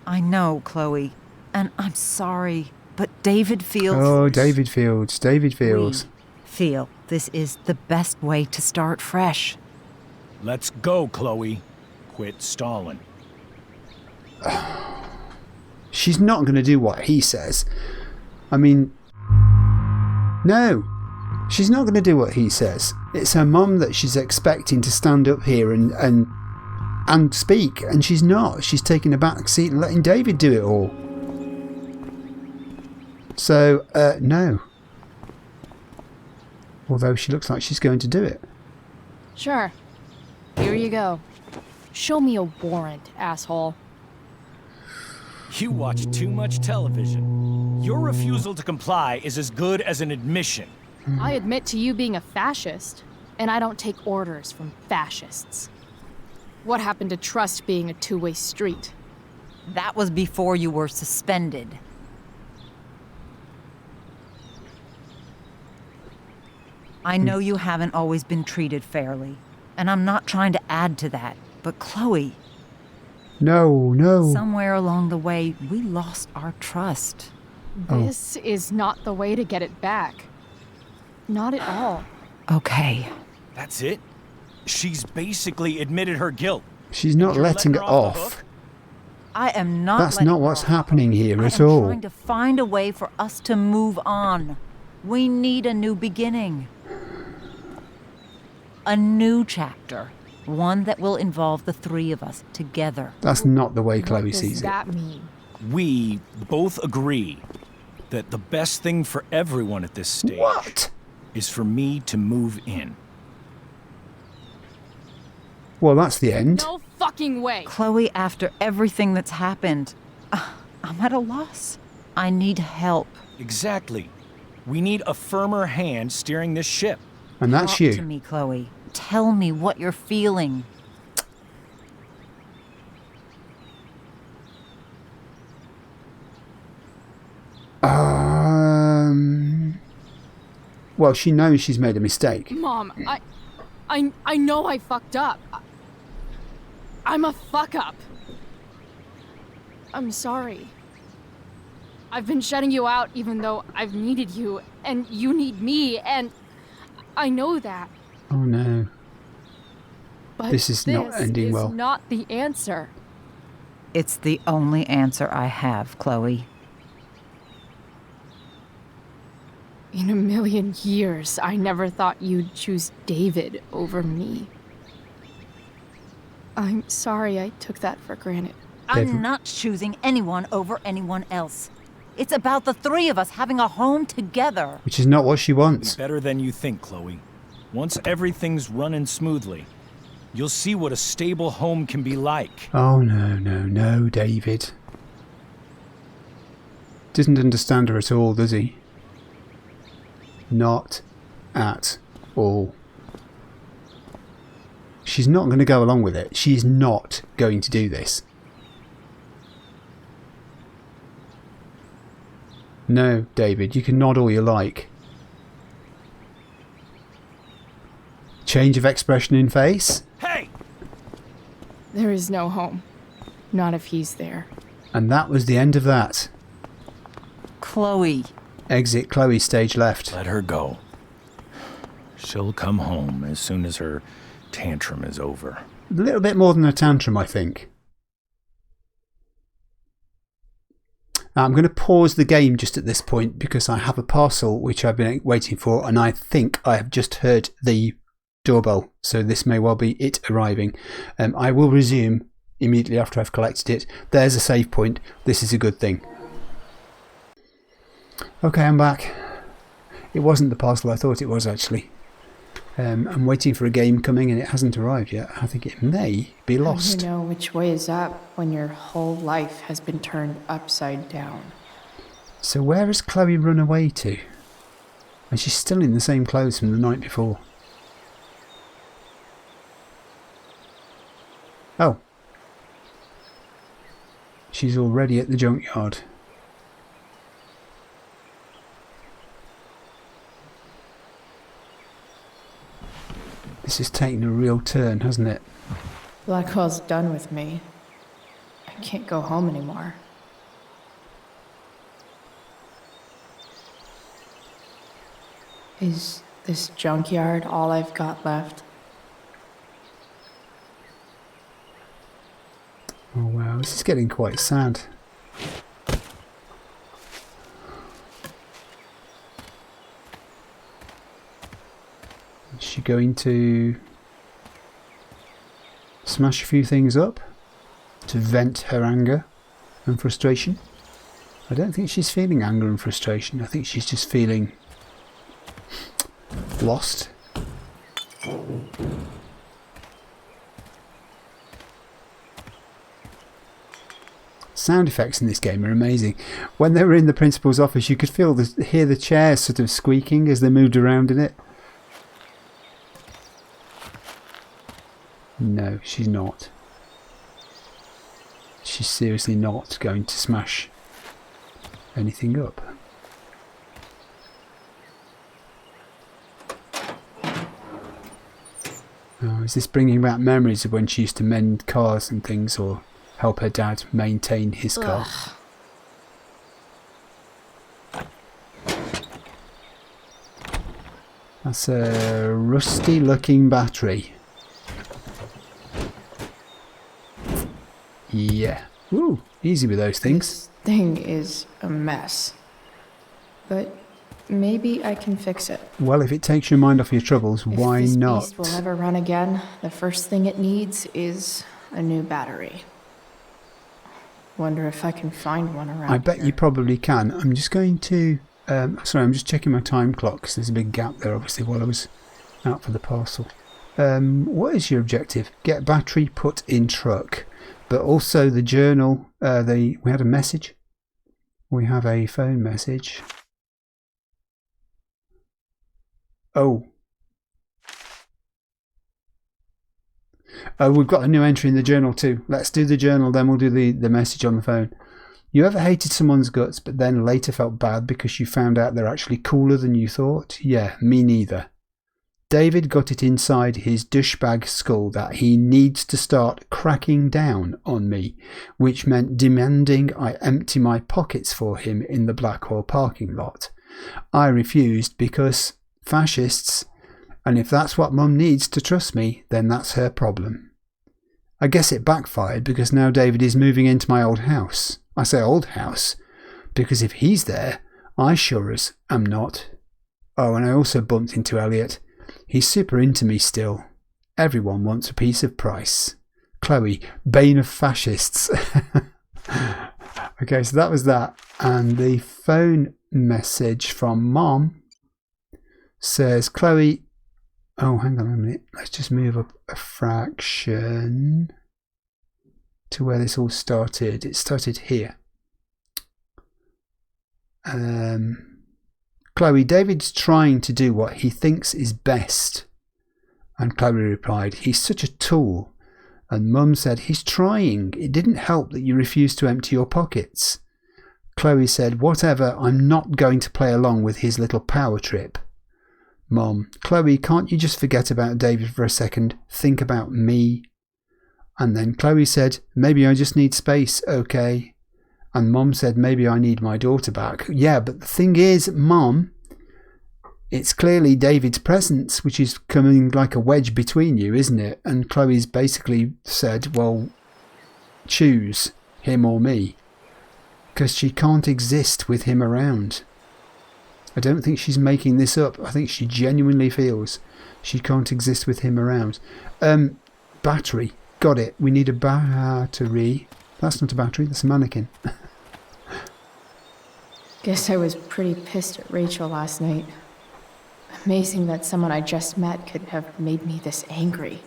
I know, Chloe, and I'm sorry, but David feels... Oh, David Fields. David Fields. We feel this is the best way to start fresh. Let's go, Chloe. Quit stalling. She's not going to do what he says. I mean... No. She's not going to do what he says. It's her mum that she's expecting to stand up here and speak, and she's not. She's taking a back seat and letting David do it all. So, no. Although she looks like she's going to do it. Sure. Here you go. Show me a warrant, asshole. You watch too much television. Your refusal to comply is as good as an admission. I admit to you being a fascist, and I don't take orders from fascists. What happened to trust being a two-way street? That was before you were suspended. I know you haven't always been treated fairly, and I'm not trying to add to that, but Chloe... No. Somewhere along the way, we lost our trust. This is not the way to get it back. Not at all. Okay. That's it? She's basically admitted her guilt. She's not letting it off. I am not. That's not what's happening here at I am all. trying to find a way for us to move on. We need a new beginning. A new chapter. One that will involve the three of us together. That's not the way Chloe What sees does it. that mean? We both agree that the best thing for everyone at this stage is for me to move in. Well, that's the end. No fucking way. Chloe, after everything that's happened, I'm at a loss. I need help. Exactly. We need a firmer hand steering this ship. And that's Talk you. to me, Chloe. tell me what you're feeling. Well, she knows she's made a mistake. Mom, I know I fucked up. I'm a fuck up. I'm sorry. I've been shutting you out even though I've needed you, and you need me, and I know that. Oh no. But this is not ending well. This is not the answer. It's the only answer I have, Chloe. In a million years, I never thought you'd choose David over me. I'm sorry I took that for granted. I'm not choosing anyone over anyone else. It's about the three of us having a home together. Which is not what she wants. Better than you think, Chloe. Once everything's running smoothly, you'll see what a stable home can be like. Oh no, David. Doesn't understand her at all, does he? Not at all. She's not going to go along with it. She's not going to do this. No, David, you can nod all you like. Change of expression in face. Hey! There is no home. Not if he's there. And that was the end of that. Chloe. Exit Chloe, stage left. Let her go. She'll come home as soon as her tantrum is over. A little bit more than a tantrum, I think. I'm going to pause the game just at this point because I have a parcel which I've been waiting for, and I think I have just heard the doorbell, so this may well be it arriving. I will resume immediately after I've collected it. There's a save point. This is a good thing. Okay, I'm back. It wasn't the parcel I thought it was, actually. I'm waiting for a game coming and it hasn't arrived yet. I think it may be lost. You know which way is up when your whole life has been turned upside down. So where has Chloe run away to? And she's still in the same clothes from the night before. Oh. She's already at the junkyard. This is taking a real turn, hasn't it? Blackwell's done with me. I can't go home anymore. Is this junkyard all I've got left? Oh wow, this is getting quite sad. Is she going to smash a few things up to vent her anger and frustration? I don't think she's feeling anger and frustration. I think she's just feeling lost. Sound effects in this game are amazing. When they were in the principal's office, you could hear the chairs sort of squeaking as they moved around in it. No, she's not. She's seriously not going to smash anything up. Oh, is this bringing back memories of when she used to mend cars and things, or help her dad maintain his car? That's a rusty looking battery. Yeah. Ooh, easy with those things. This thing is a mess. But maybe I can fix it. Well, if it takes your mind off your troubles, why if this not? beast will ever run again, the first thing it needs is a new battery. Wonder if I can find one around I bet here. you probably can. I'm just going to... sorry, I'm just checking my time clock because there's a big gap there, obviously, while I was out for the parcel. What is your objective? Get battery put in truck. But also the journal, we had a message. We have a phone message. Oh. We've got a new entry in the journal too. Let's do the journal, then we'll do the message on the phone. You ever hated someone's guts but then later felt bad because you found out they're actually cooler than you thought? Yeah, me neither. David got it inside his douchebag skull that he needs to start cracking down on me, which meant demanding I empty my pockets for him in the Blackwell parking lot. I refused because fascists, and if that's what Mum needs to trust me, then that's her problem. I guess it backfired because now David is moving into my old house. I say old house because if he's there, I sure as am not. Oh, and I also bumped into Elliot. He's super into me still. Everyone wants a piece of Price. Chloe, bane of fascists. Okay, so that was that. And the phone message from Mom says, Chloe... Oh, hang on a minute. Let's just move up a fraction to where this all started. It started here. Chloe, David's trying to do what he thinks is best. And Chloe replied, he's such a tool. And Mum said, he's trying. It didn't help that you refused to empty your pockets. Chloe said, whatever, I'm not going to play along with his little power trip. Mom, Chloe, can't you just forget about David for a second? Think about me. And then Chloe said, maybe I just need space, okay? And Mom said, maybe I need my daughter back. Yeah, but the thing is, Mom, it's clearly David's presence which is coming like a wedge between you, isn't it? And Chloe's basically said, well, choose him or me. Because she can't exist with him around. I don't think she's making this up. I think she genuinely feels she can't exist with him around. Battery. Got it. We need a battery. That's not a battery, that's a mannequin. Guess I was pretty pissed at Rachel last night. Amazing that someone I just met could have made me this angry.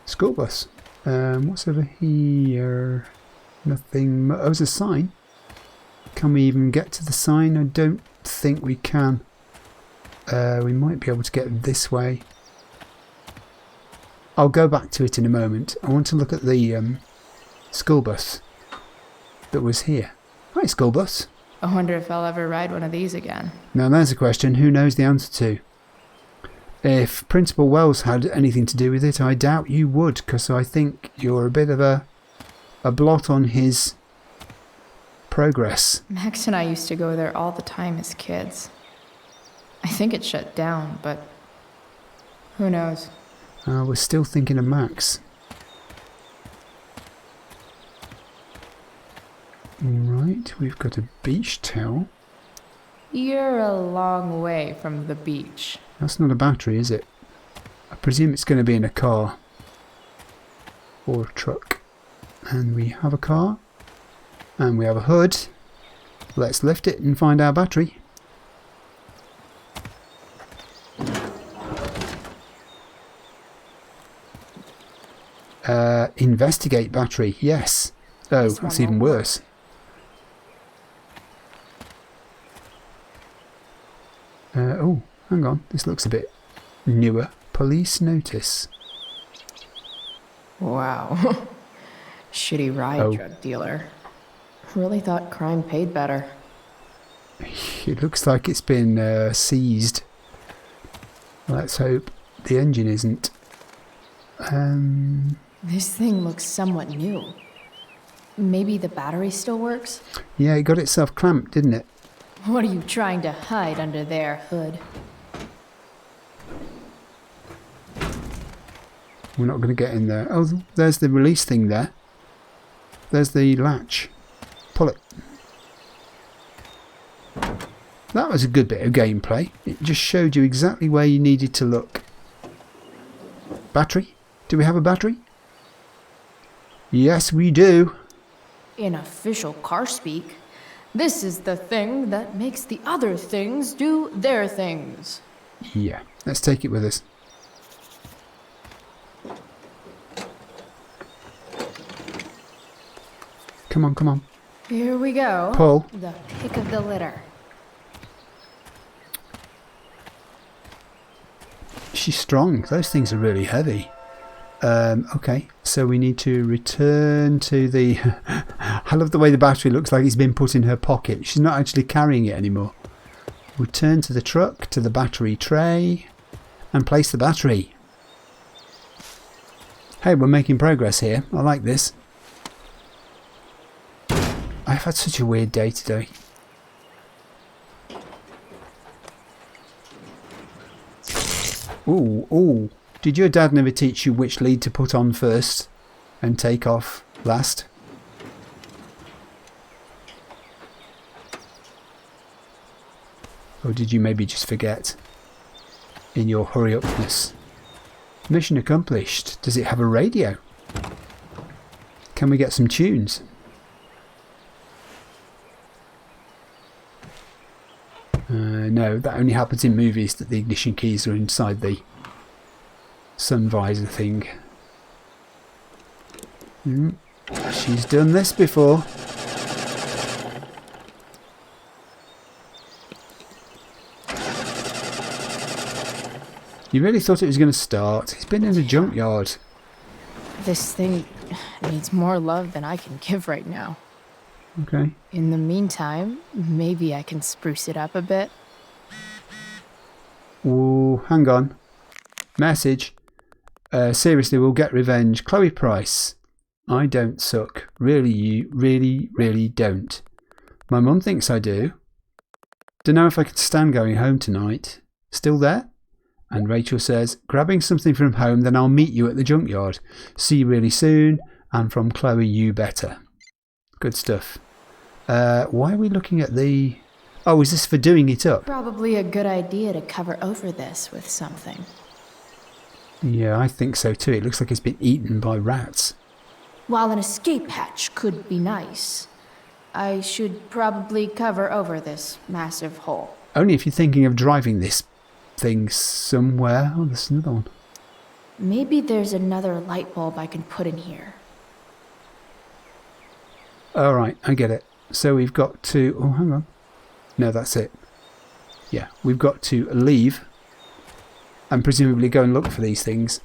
School bus. What's over here? Nothing. Oh, there's a sign. Can we even get to the sign? I don't think we can. We might be able to get this way. I'll go back to it in a moment. I want to look at the school bus that was here. Hi, school bus. I wonder if I'll ever ride one of these again. Now there's a question who knows the answer to. If Principal Wells had anything to do with it, I doubt you would, because I think you're a bit of a blot on his progress. Max and I used to go there all the time as kids. I think it shut down, but who knows? We're still thinking of Max. Right, we've got a beach towel. You're a long way from the beach. That's not a battery, is it? I presume it's going to be in a car. Or a truck. And we have a car. And we have a hood. Let's lift it and find our battery. Investigate battery, yes. Oh, that's even worse. Oh, hang on. This looks a bit newer. Police notice. Wow. Shitty ride, drug dealer. Really thought crime paid better. It looks like it's been seized. Let's hope the engine isn't. This thing looks somewhat new. Maybe the battery still works? Yeah, it got itself clamped, didn't it? What are you trying to hide under there, Hood? We're not going to get in there. Oh, there's the release thing there. There's the latch. Pull it. That was a good bit of gameplay. It just showed you exactly where you needed to look. Battery? Do we have a battery? Yes, we do. In official car speak, this is the thing that makes the other things do their things. Yeah, let's take it with us. Come on, come on. Here we go. Pull. The pick of the litter. She's strong. Those things are really heavy. Okay, so we need to return to the... I love the way the battery looks like it's been put in her pocket. She's not actually carrying it anymore. Return to the truck, to the battery tray, and place the battery. Hey, we're making progress here. I like this. I've had such a weird day today. Ooh, ooh. Did your dad never teach you which lead to put on first and take off last? Or did you maybe just forget in your hurry-upness? Mission accomplished. Does it have a radio? Can we get some tunes? No, that only happens in movies, that the ignition keys are inside the sun visor thing. She's done this before. You really thought it was going to start? It's been in the junkyard. This thing needs more love than I can give right now. Okay. In the meantime, maybe I can spruce it up a bit. Ooh, hang on. Message. Seriously, we'll get revenge. Chloe Price. I don't suck. Really, you really don't. My mum thinks I do. Don't know if I could stand going home tonight. Still there? And Rachel says, grabbing something from home, then I'll meet you at the junkyard. See you really soon. And from Chloe, you better. Good stuff. Why are we looking at the... Oh, is this for doing it up? Probably a good idea to cover over this with something. Yeah, I think so too. It looks like it's been eaten by rats. While an escape hatch could be nice, I should probably cover over this massive hole. Only if you're thinking of driving this thing somewhere. Oh, there's another one. Maybe there's another light bulb I can put in here. Alright, I get it. So we've got to... Oh, hang on. No, that's it. Yeah, we've got to leave and presumably go and look for these things.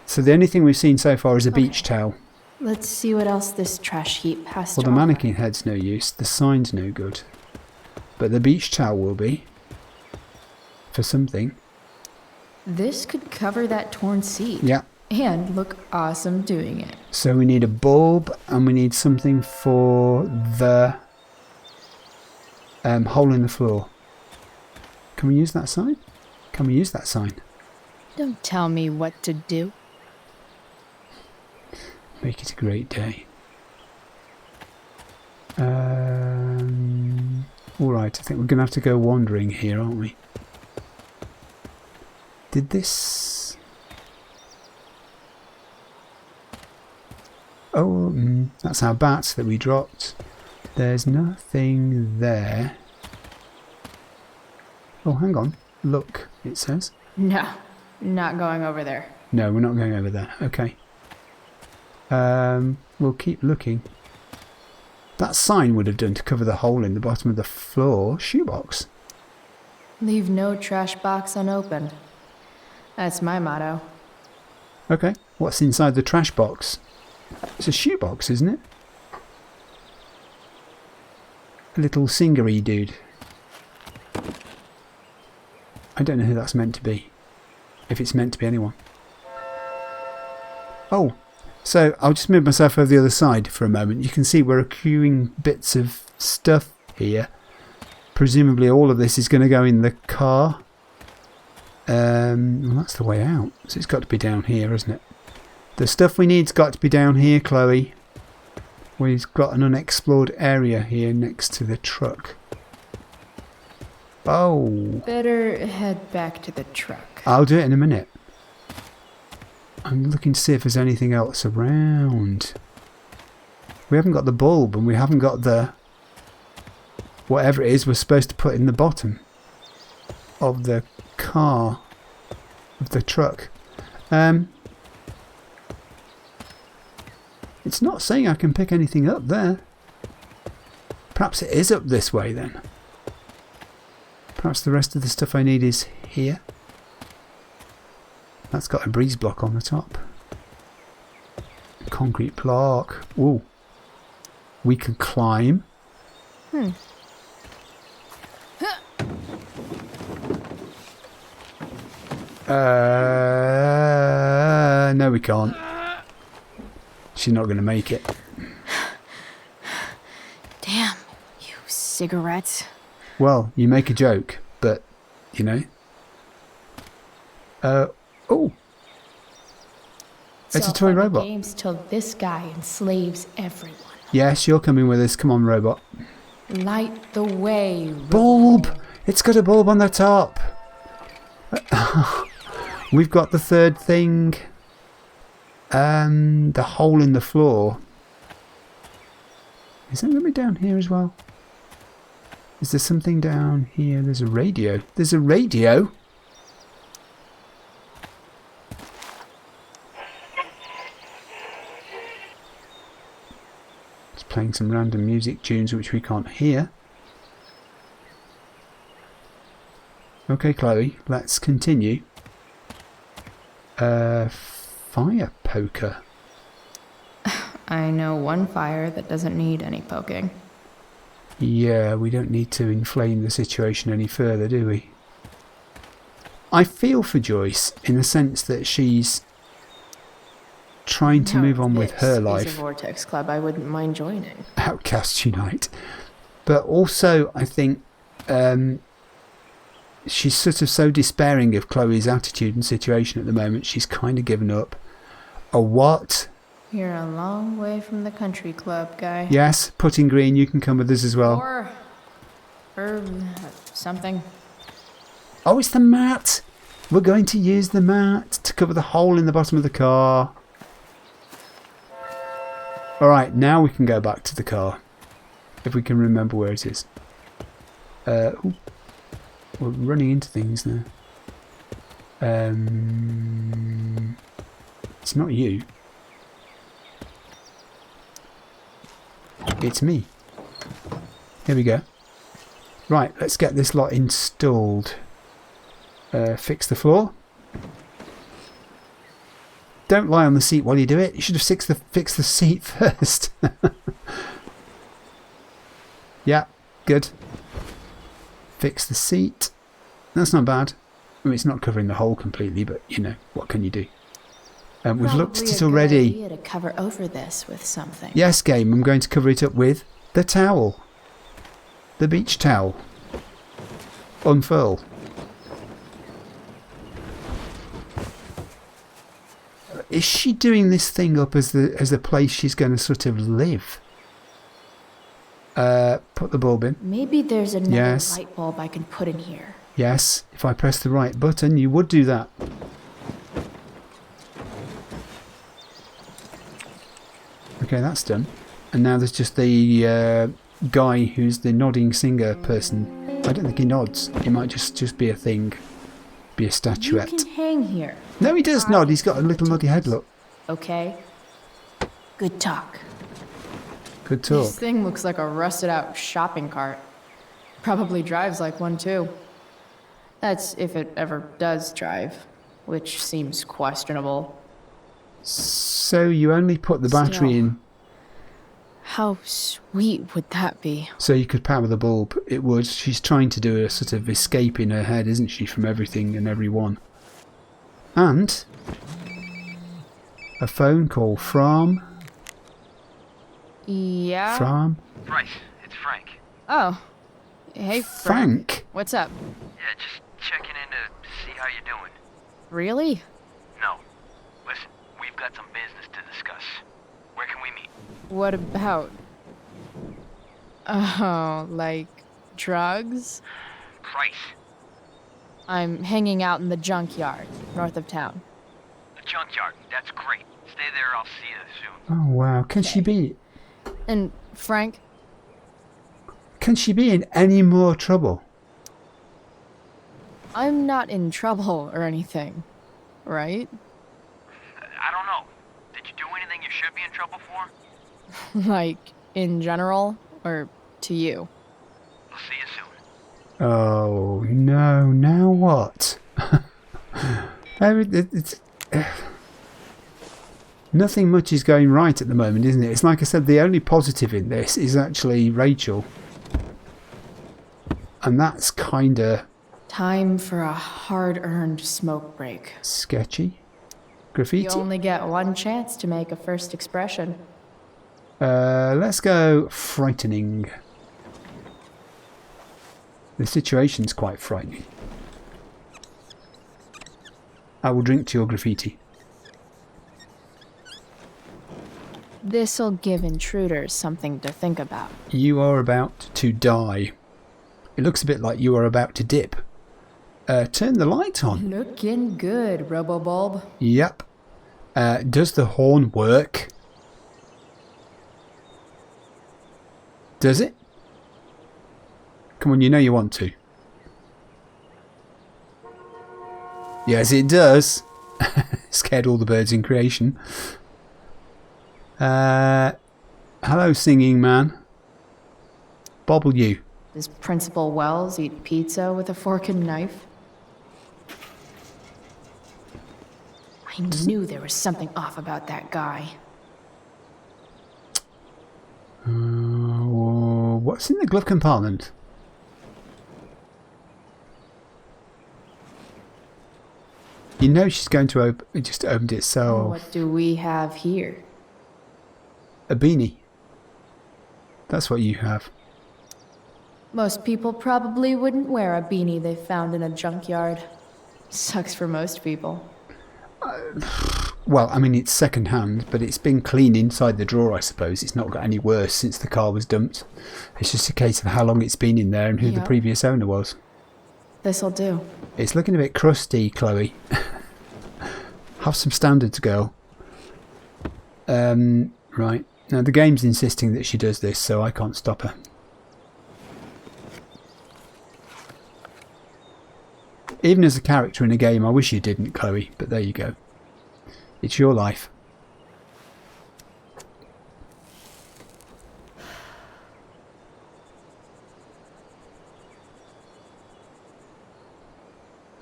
So the only thing we've seen so far is a beach towel. Let's see what else this trash heap has to Well, the offer. mannequin head's no use. The sign's no good. But the beach towel will be. For something. This could cover that torn seat. Yeah. And look awesome doing it. So we need a bulb and we need something for the hole in the floor. Can we use that sign? Can we use that sign? Don't tell me what to do. Make it a great day. Alright, I think we're going to have to go wandering here, aren't we? Did this... Oh, that's our bats that we dropped. There's nothing there. Oh, hang on. Look, it says. No, not going over there. No, we're not going over there. Okay. We'll keep looking. That sign would have done to cover the hole in the bottom of the floor. Shoebox. Leave no trash box unopened. That's my motto. Okay. What's inside the trash box? It's a shoebox, isn't it? A little singery dude. I don't know who that's meant to be. If it's meant to be anyone. Oh, so I'll just move myself over the other side for a moment. You can see we're accruing bits of stuff here. Presumably all of this is going to go in the car. Well, that's the way out. So it's got to be down here, isn't it? The stuff we need's got to be down here, Chloe. We've got an unexplored area here next to the truck. Oh. Better head back to the truck. I'll do it in a minute. I'm looking to see if there's anything else around. We haven't got the bulb and we haven't got the... whatever it is we're supposed to put in the bottom of the car, of the truck. It's not saying I can pick anything up there. Perhaps it is up this way then. Perhaps the rest of the stuff I need is here. That's got a breeze block on the top. Concrete block. Ooh. We can climb. No, we can't. She's not going to make it. Damn, you cigarettes. Well, you make a joke, but, you know. Oh. It's a toy robot. Games till this guy enslaves everyone. Yes, you're coming with us. Come on, robot. Light the way. Bulb! It's got a bulb on the top. We've got the third thing. The hole in the floor. Is that going to be down here as well? Is there something down here? There's a radio. There's a radio? It's playing some random music tunes which we can't hear. Okay, Chloe, let's continue. Fire poker. I know one fire that doesn't need any poking. Yeah, we don't need to inflame the situation any further, do we? I feel for Joyce in the sense that she's trying to move on with her life. It's a Vortex Club I wouldn't mind joining. Outcasts unite. But also, I think she's sort of so despairing of Chloe's attitude and situation at the moment, she's kind of given up. A what? You're a long way from the country club, guy. Yes, Putting Green, you can come with us as well. Or something. Oh, it's the mat. We're going to use the mat to cover the hole in the bottom of the car. Alright, now we can go back to the car. If we can remember where it is. Ooh. We're running into things now. It's not you. It's me. Here we go. Right, let's get this lot installed. Fix the floor. Don't lie on the seat while you do it. You should have fixed the seat first. Yeah, good. Fix the seat. That's not bad. I mean, it's not covering the hole completely, but you know, what can you do? We've looked at it already. Idea to cover over this with something. Yes, game. I'm going to cover it up with the towel. The beach towel. Unfurl. Is she doing this thing up as the place she's going to sort of live? Put the bulb in. Maybe there's another Yes. light bulb I can put in here. Yes, if I press the right button, you would do that. Okay, that's done. And now there's just the guy who's the nodding singer person. I don't think he nods. He might just be a thing. Be a statuette. You can hang here. No, he does nod. He's got a little noddy head, look. Okay. Good talk. Good talk. This thing looks like a rusted out shopping cart. Probably drives like one too. That's if it ever does drive, which seems questionable. So you only put the battery in How sweet would that be? so you could power the bulb. It would. She's trying to do a sort of escape in her head, isn't she, from everything and everyone. And a phone call from... Yeah? From... Bryce, it's Frank. Oh. Hey, Frank? What's up? Yeah, just checking in to see how you're doing. Really? No. Listen, we've got some business to discuss. Where can we meet? What about? Oh, like drugs? Price. I'm hanging out in the junkyard, north of town. The junkyard. That's great. Stay there, I'll see you soon. Oh, wow. Can she be... And Frank? Can she be in any more trouble? I'm not in trouble or anything, right? I don't know. Did you do anything you should be in trouble for? Like, in general, or to you? I'll see you soon. Oh, no. Now what? It's nothing much is going right at the moment, isn't it? It's like I said, the only positive in this is actually Rachel. And that's kind of... Time for a hard-earned smoke break. sketchy. Graffiti? You only get one chance to make a first expression. Let's go frightening. The situation's quite frightening. I will drink to your graffiti. This'll give intruders something to think about. You are about to die. It looks a bit like you are about to dip. Turn the light on. Looking good, Robobulb. Yep. Does the horn work? Does it? Come on, you know you want to. Yes, it does. Scared all the birds in creation. Hello, singing man. Bobble you. Does Principal Wells eat pizza with a fork and knife? I knew there was something off about that guy. What's in the glove compartment? You know she's going to open. It just opened itself. What do we have here? A beanie. That's what you have. Most people probably wouldn't wear a beanie they found in a junkyard. Sucks for most people. Well, I mean, it's second hand, but it's been clean inside the drawer, I suppose. It's not got any worse since the car was dumped. It's just a case of how long it's been in there and who the previous owner was. This'll do. It's looking a bit crusty, Chloe. Have some standards, girl. Right. Now, the game's insisting that she does this, so I can't stop her. Even as a character in a game, I wish you didn't, Chloe, but there you go. It's your life.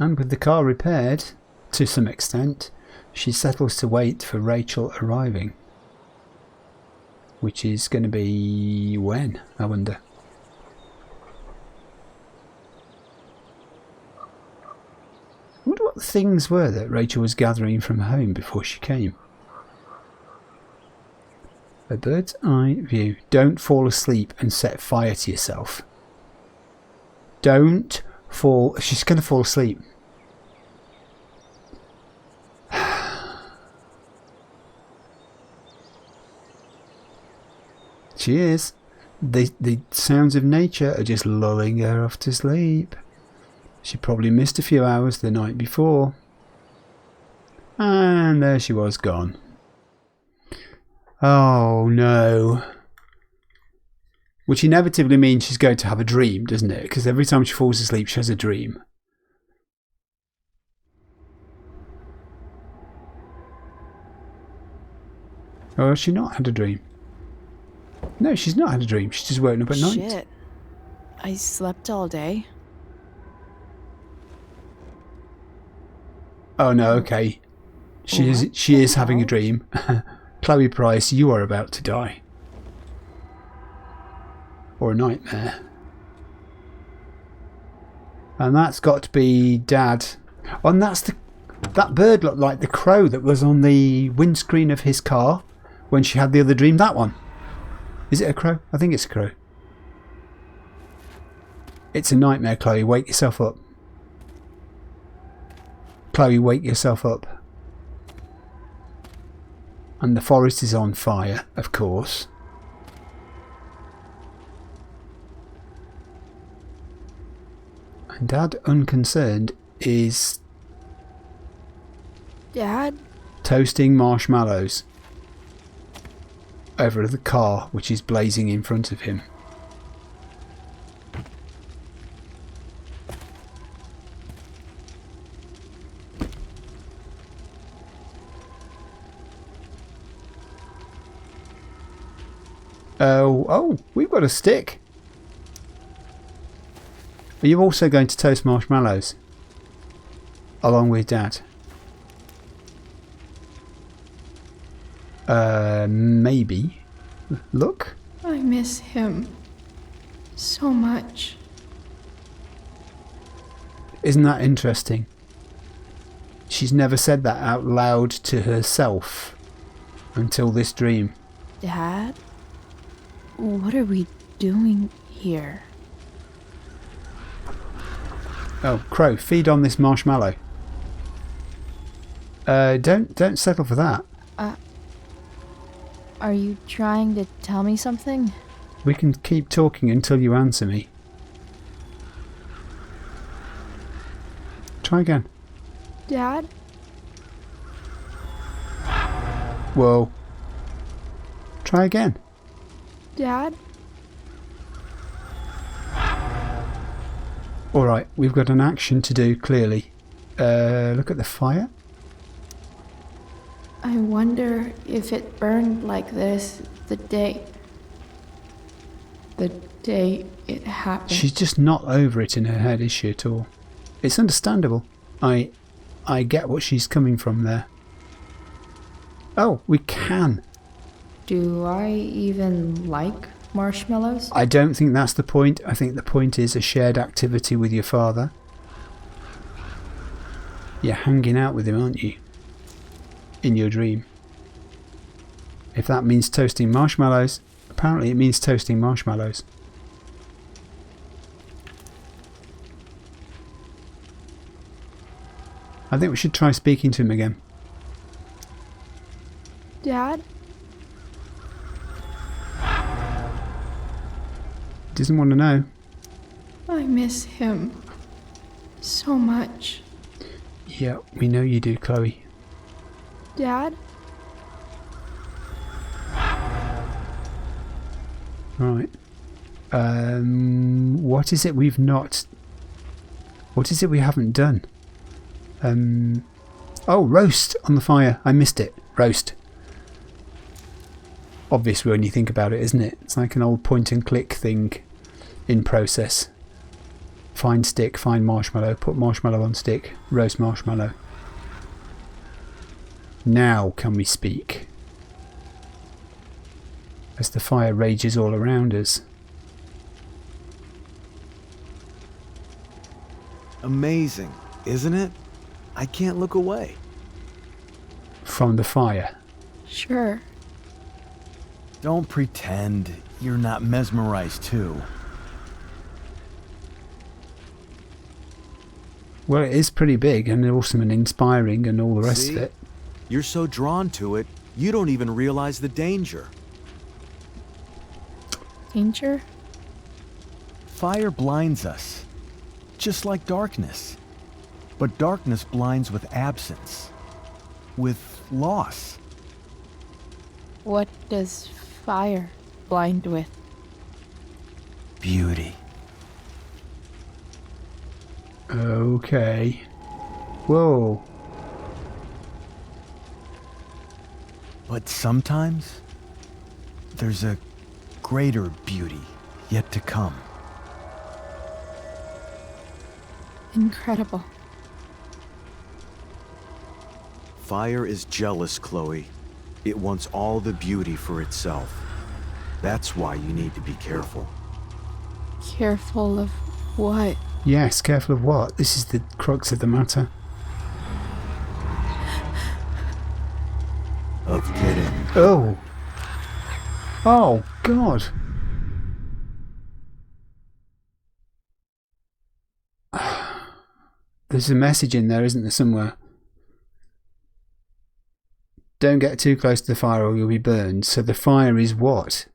And with the car repaired, to some extent, she settles to wait for Rachel arriving. Which is going to be when, I wonder. I wonder what the things were that Rachel was gathering from home before she came. A bird's eye view. Don't fall asleep and set fire to yourself. Don't fall... She's going to fall asleep. She is. The sounds of nature are just lulling her off to sleep. She probably missed a few hours the night before. And there she was, gone. Oh no. Which inevitably means she's going to have a dream, doesn't it? Because every time she falls asleep, she has a dream. Or has she not had a dream? No, she's not had a dream. She's just woken up at night. Shit. I slept all day. Oh no, okay. She is having a dream. Chloe Price, you are about to die. Or a nightmare. And that's got to be Dad. Oh, and that bird looked like the crow that was on the windscreen of his car when she had the other dream. That one. Is it a crow? I think it's a crow. It's a nightmare, Chloe. Wake yourself up. Chloe, wake yourself up. And the forest is on fire, of course. And Dad, unconcerned, is... Dad? Toasting marshmallows over the car which is blazing in front of him. Oh, we've got a stick. Are you also going to toast marshmallows? Along with Dad? Maybe. Look. I miss him so much. Isn't that interesting? She's never said that out loud to herself until this dream. Dad? What are we doing here? Oh, Crow, feed on this marshmallow. Don't settle for that. Are you trying to tell me something? We can keep talking until you answer me. Try again. Dad? Whoa. Try again. Dad? Alright, we've got an action to do, clearly. Look at the fire. I wonder if it burned like this the day it happened. She's just not over it in her head, is she, at all? It's understandable. I get what she's coming from there. Oh, we can. Do I even like marshmallows? I don't think that's the point. I think the point is a shared activity with your father. You're hanging out with him, aren't you? In your dream. If that means toasting marshmallows, apparently it means toasting marshmallows. I think we should try speaking to him again. Dad? Doesn't want to know. I miss him so much. Yeah, we know you do, Chloe. Dad? Right. What is it we've not... What is it we haven't done? Oh, roast on the fire. I missed it. Roast. Obvious when you think about it, isn't it? It's like an old point and click thing in process. Find stick, find marshmallow, put marshmallow on stick, roast marshmallow. Now can we speak? As the fire rages all around us. Amazing, isn't it? I can't look away. From the fire. Sure. Don't pretend you're not mesmerized too. Well, it is pretty big and awesome and inspiring and all the rest of it. You're so drawn to it, you don't even realize the danger. Danger? Fire blinds us, just like darkness. But darkness blinds with absence, with loss. What does fire blind with? Beauty. Okay. Whoa. But sometimes, there's a greater beauty yet to come. Incredible. Fire is jealous, Chloe. It wants all the beauty for itself. That's why you need to be careful. Careful of what? Yes, careful of what? This is the crux of the matter. Of getting. Oh. Oh, God. There's a message in there, isn't there, somewhere? Don't get too close to the fire or you'll be burned. So the fire is what?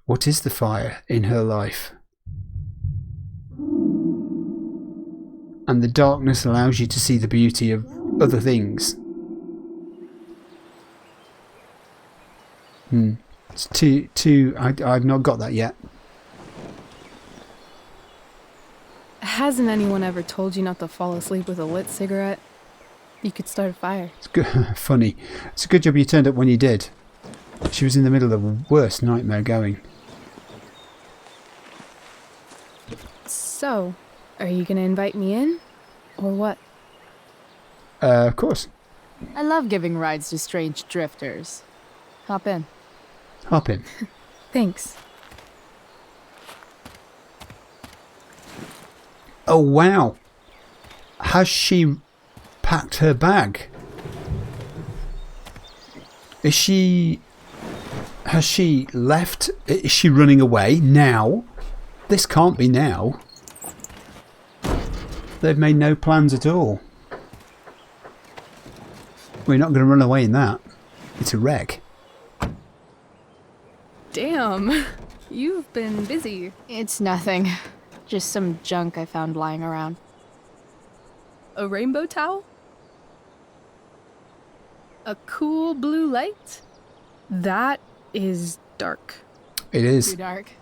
What is the fire in her life? And the darkness allows you to see the beauty of other things. It's too. I've not got that yet. Hasn't anyone ever told you not to fall asleep with a lit cigarette? You could start a fire. It's good. Funny. It's a good job you turned up when you did. She was in the middle of the worst nightmare going. So, are you gonna invite me in? Or what? Of course. I love giving rides to strange drifters. Hop in. Hop in. Thanks. Oh, wow. Has she packed her bag? Has she left? Is she running away now? This can't be now. They've made no plans at all. We're not going to run away in that. It's a wreck. Damn. You've been busy. It's nothing. Just some junk I found lying around. A rainbow towel? A cool blue light? That is dark. It is. Too dark.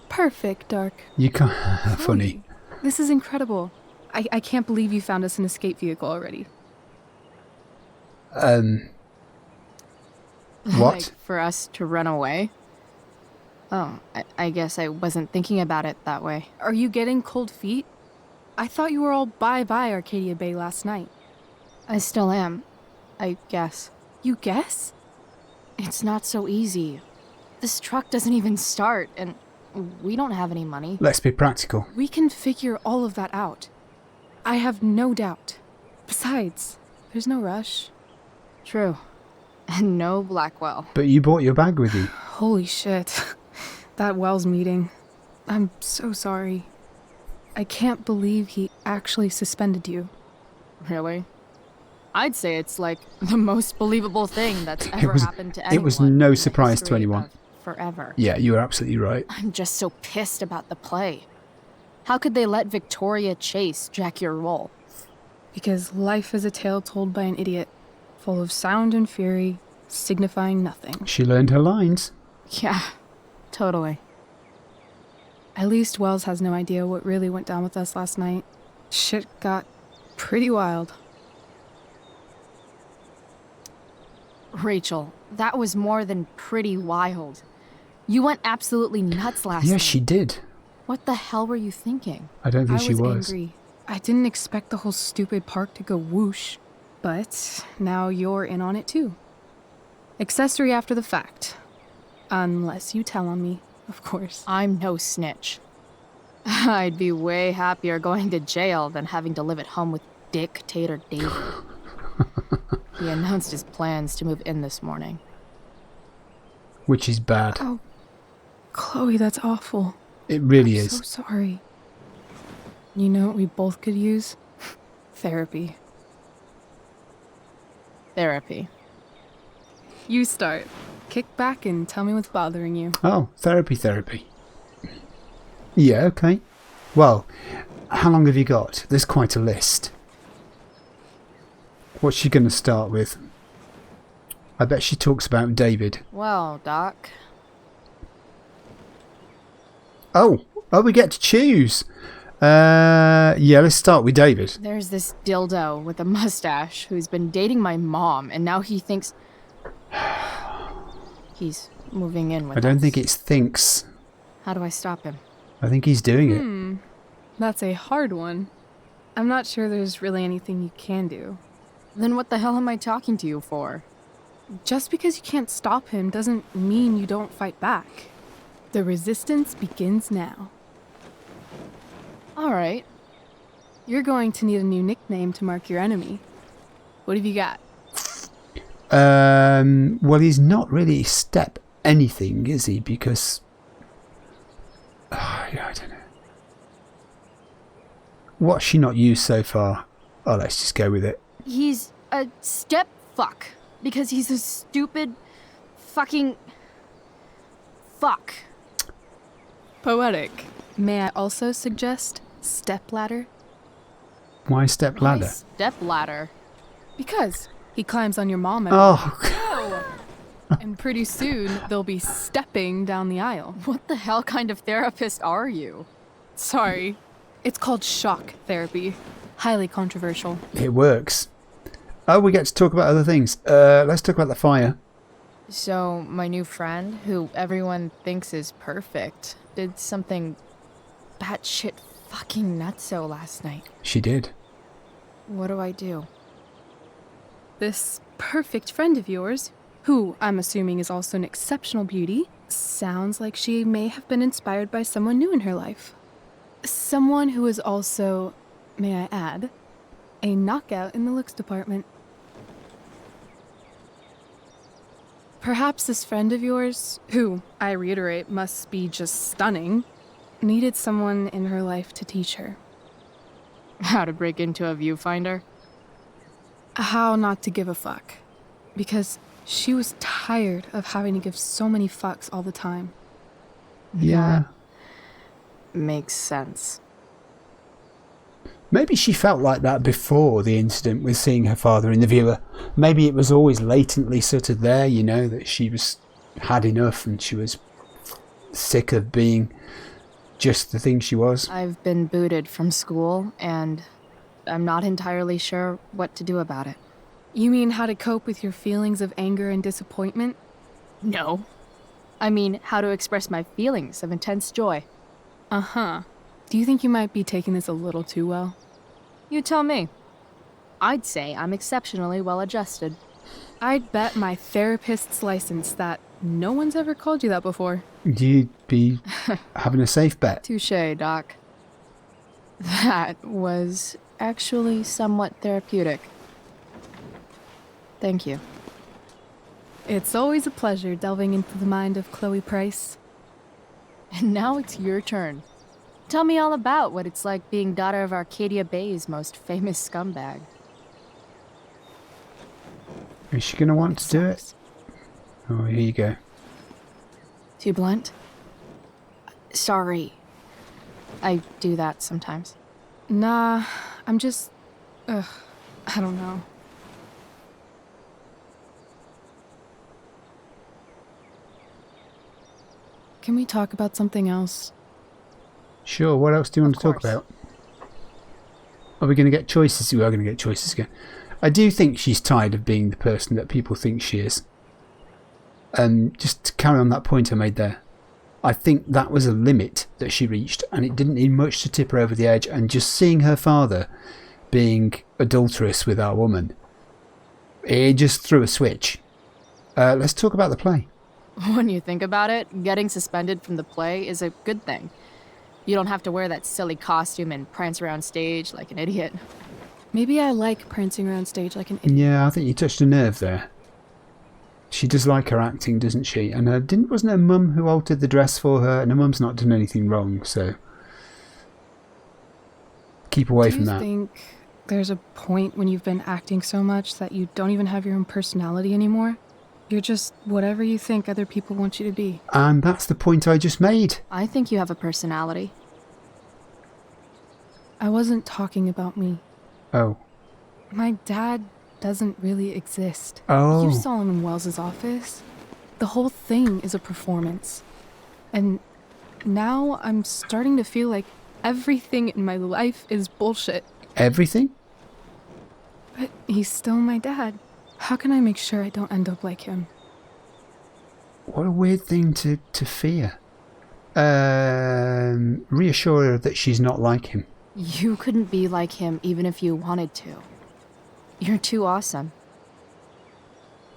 Perfect dark. You can't. Funny. This is incredible. I can't believe you found us an escape vehicle already. What? Like for us to run away? Oh, I guess I wasn't thinking about it that way. Are you getting cold feet? I thought you were all bye-bye Arcadia Bay last night. I still am, I guess. You guess? It's not so easy. This truck doesn't even start, and we don't have any money. Let's be practical. We can figure all of that out. I have no doubt. Besides, there's no rush. True. And no Blackwell. But you brought your bag with you. Holy shit. That Wells meeting. I'm so sorry. I can't believe he actually suspended you. Really? I'd say it's like the most believable thing that's ever happened to anyone. It was no surprise to anyone. Forever. Yeah, you were absolutely right. I'm just so pissed about the play. How could they let Victoria Chase jack your role? Because life is a tale told by an idiot, full of sound and fury, signifying nothing. She learned her lines. Yeah, totally. At least Wells has no idea what really went down with us last night. Shit got pretty wild. Rachel, that was more than pretty wild. You went absolutely nuts last night. Yes, she did. What the hell were you thinking? I don't think she was. I was angry. I didn't expect the whole stupid park to go whoosh. But now you're in on it too. Accessory after the fact. Unless you tell on me, of course. I'm no snitch. I'd be way happier going to jail than having to live at home with Dictator David. He announced his plans to move in this morning. Which is bad. Oh, Chloe, that's awful. It really I'm is. So sorry. You know what we both could use? Therapy. Therapy. You start. Kick back and tell me what's bothering you. Oh, therapy. Yeah, okay. Well, how long have you got? There's quite a list. What's she going to start with? I bet she talks about David. Well, Doc. Oh, we get to choose. Yeah, let's start with David. There's this dildo with a mustache who's been dating my mom, and now he thinks he's moving in with us. I don't think it's thinks. How do I stop him? I think he's doing it. That's a hard one. I'm not sure there's really anything you can do. Then what the hell am I talking to you for? Just because you can't stop him doesn't mean you don't fight back. The resistance begins now. All right. You're going to need a new nickname to mark your enemy. What have you got? Well, he's not really step anything, is he? Because... yeah, I don't know. What's she not used so far? Oh, let's just go with it. He's a step fuck. Because he's a stupid fucking... fuck. Poetic. May I also suggest stepladder? Why step ladder? Step ladder? Because he climbs on your mom and... Oh. And pretty soon, they'll be stepping down the aisle. What the hell kind of therapist are you? Sorry. It's called shock therapy. Highly controversial. It works. Oh, we get to talk about other things. Let's talk about the fire. So, my new friend, who everyone thinks is perfect, did something batshit fucking nutso last night. She did. What do I do? This perfect friend of yours, who I'm assuming is also an exceptional beauty, sounds like she may have been inspired by someone new in her life. Someone who is also, may I add, a knockout in the looks department. Perhaps this friend of yours, who, I reiterate, must be just stunning, needed someone in her life to teach her. How to break into a viewfinder? How not to give a fuck. Because she was tired of having to give so many fucks all the time. Yeah. Makes sense. Maybe she felt like that before the incident with seeing her father in the viewer. Maybe it was always latently sort of there, you know, that she had enough and she was sick of being just the thing she was. I've been booted from school, and I'm not entirely sure what to do about it. You mean how to cope with your feelings of anger and disappointment? No. I mean, how to express my feelings of intense joy. Uh-huh. Do you think you might be taking this a little too well? You tell me. I'd say I'm exceptionally well adjusted. I'd bet my therapist's license that no one's ever called you that before. You'd be having a safe bet. Touché, Doc. That was actually somewhat therapeutic. Thank you. It's always a pleasure delving into the mind of Chloe Price. And now it's your turn. Tell me all about what it's like being daughter of Arcadia Bay's most famous scumbag. Is she going to want to do it? Oh, here you go. Too blunt? Sorry. I do that sometimes. Nah, I'm just... I don't know. Can we talk about something else? Sure, what else do you want to talk about? Are we going to get choices? We are going to get choices again. I do think she's tired of being the person that people think she is. Just to carry on that point I made there. I think that was a limit that she reached, and it didn't need much to tip her over the edge, and just seeing her father being adulterous with our woman, it just threw a switch. Let's talk about the play. When you think about it, getting suspended from the play is a good thing. You don't have to wear that silly costume and prance around stage like an idiot. Maybe I like prancing around stage like an idiot. Yeah, I think you touched a nerve there. She does like her acting, doesn't she? And wasn't her mum who altered the dress for her? And her mum's not done anything wrong, so keep away from that. Do you think there's a point when you've been acting so much that you don't even have your own personality anymore? You're just whatever you think other people want you to be. And that's the point I just made. I think you have a personality. I wasn't talking about me. Oh. My dad doesn't really exist. Oh. You saw him in Wells's office. The whole thing is a performance. And now I'm starting to feel like everything in my life is bullshit. Everything? But he's still my dad. How can I make sure I don't end up like him? What a weird thing to fear. Reassure her that she's not like him. You couldn't be like him even if you wanted to. You're too awesome.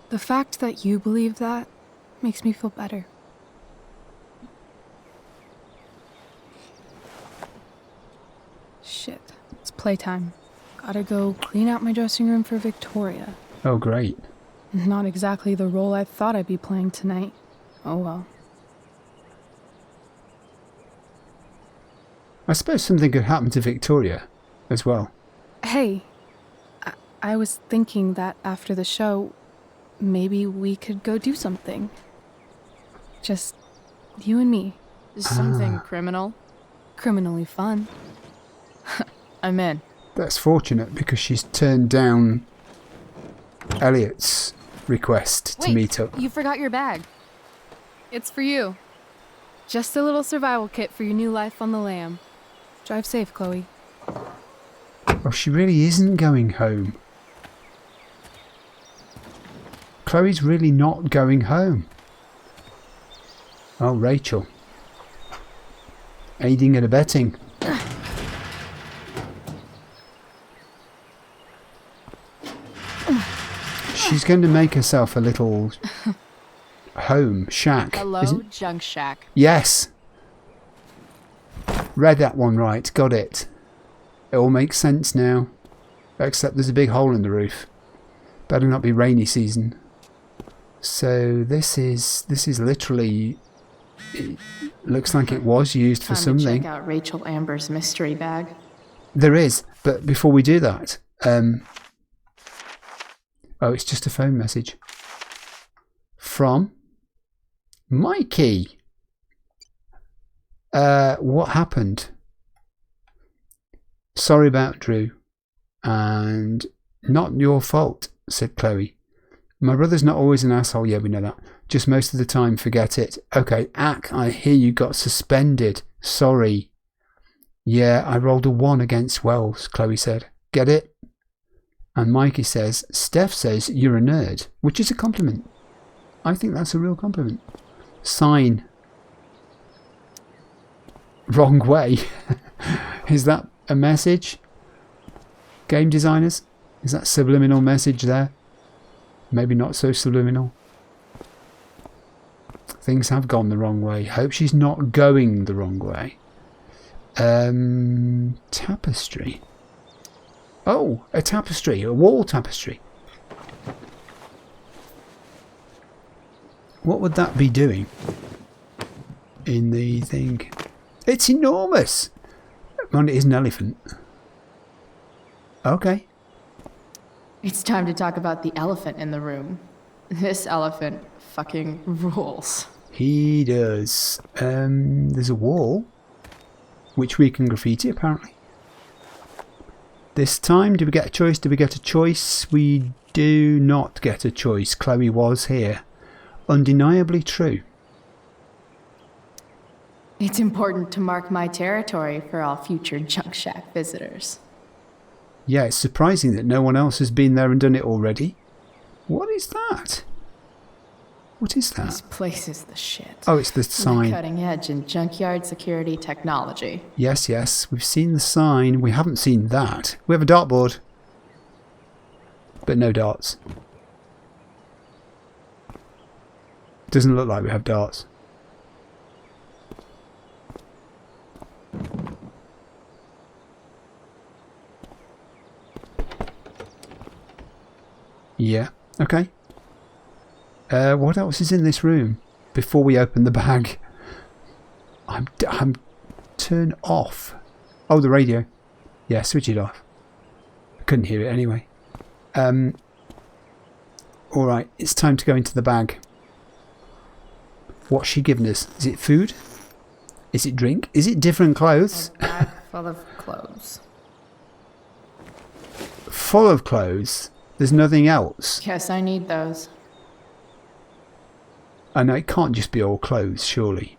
The fact that you believe that makes me feel better. Shit, it's playtime. Gotta go clean out my dressing room for Victoria. Oh, great. Not exactly the role I thought I'd be playing tonight. Oh well. I suppose something could happen to Victoria as well. Hey, I was thinking that after the show, maybe we could go do something. Just you and me. Something criminal? Criminally fun. I'm in. That's fortunate because she's turned down Elliot's request to meet up. You forgot your bag. It's for you. Just a little survival kit for your new life on the lam. Drive safe, Chloe. Oh, she really isn't going home. Chloe's really not going home. Oh, Rachel. Aiding and abetting. she's going to make herself a little home shack. Hello, junk shack. Yes. Read that one right. Got it. It all makes sense now. Except there's a big hole in the roof. Better not be rainy season. So this is literally... It looks like it was used for something. Time to check out Rachel Amber's mystery bag. There is, but before we do that... oh, it's just a phone message. From Mikey. What happened? Sorry about Drew. And not your fault, said Chloe. My brother's not always an asshole. Yeah, we know that. Just most of the time, forget it. Okay, Ack, I hear you got suspended. Sorry. Yeah, I rolled a 1 against Wells, Chloe said. Get it? And Mikey says, Steph says you're a nerd, which is a compliment. I think that's a real compliment. Sign. Wrong way. Is that a message? Game designers? Is that subliminal message there? Maybe not so subliminal. Things have gone the wrong way. Hope she's not going the wrong way. Tapestry. Oh, a tapestry, a wall tapestry. What would that be doing in the thing? It's enormous. And it is an elephant. Okay. It's time to talk about the elephant in the room. This elephant fucking rules. He does. There's a wall, which we can graffiti apparently. This time, do we get a choice? Do we get a choice? We do not get a choice. Chloe was here. Undeniably true. It's important to mark my territory for all future junk shack visitors. Yeah, it's surprising that no one else has been there and done it already. What is that? What is that? This place is the shit. Oh, it's the sign. Cutting edge in junkyard security technology. Yes, yes. We've seen the sign. We haven't seen that. We have a dartboard. But no darts. Doesn't look like we have darts. Yeah, okay. What else is in this room before we open the bag? I'm turn off. Oh, the radio. Yeah, switch it off. I couldn't hear it anyway. Alright, it's time to go into the bag. What's she giving us? Is it food? Is it drink? Is it different clothes? A bag full of clothes. Full of clothes? There's nothing else? Yes, I need those. I know it can't just be all clothes, surely.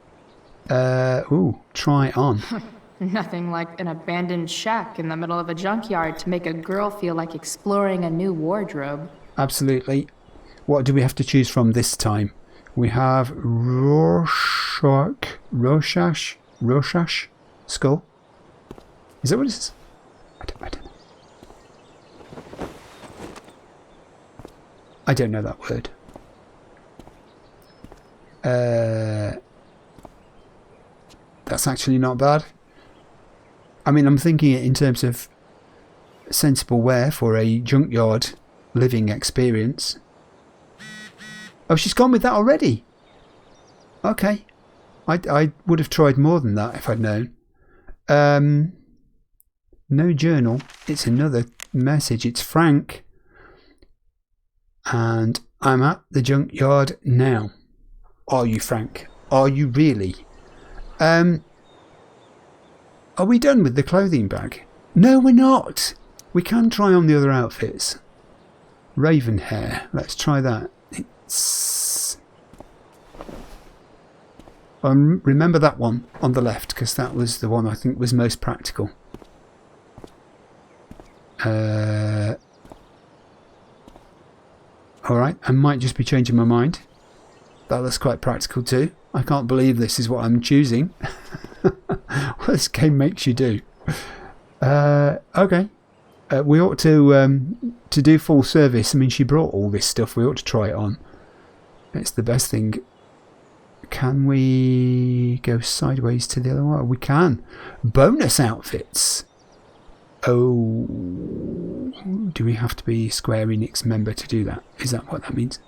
Ooh, try on. Nothing like an abandoned shack in the middle of a junkyard to make a girl feel like exploring a new wardrobe. Absolutely. What do we have to choose from this time? We have Rorschach skull. Is that what it is? I don't know. I don't know that word. That's actually not bad. I mean, I'm thinking it in terms of sensible wear for a junkyard living experience. Oh, she's gone with that already. Okay. I would have tried more than that if I'd known. No journal. It's another message. It's Frank. And I'm at the junkyard now. Are you, Frank? Are you really? Are we done with the clothing bag? No, we're not. We can try on the other outfits. Raven hair. Let's try that. It's... remember that one on the left, because that was the one I think was most practical. Alright, I might just be changing my mind. That looks quite practical too. I can't believe this is what I'm choosing. What this game makes you do. Okay. We ought to to do full service. I mean, she brought all this stuff. We ought to try it on. It's the best thing. Can we go sideways to the other one? We can. Bonus outfits. Oh, do we have to be Square Enix member to do that? Is that what that means?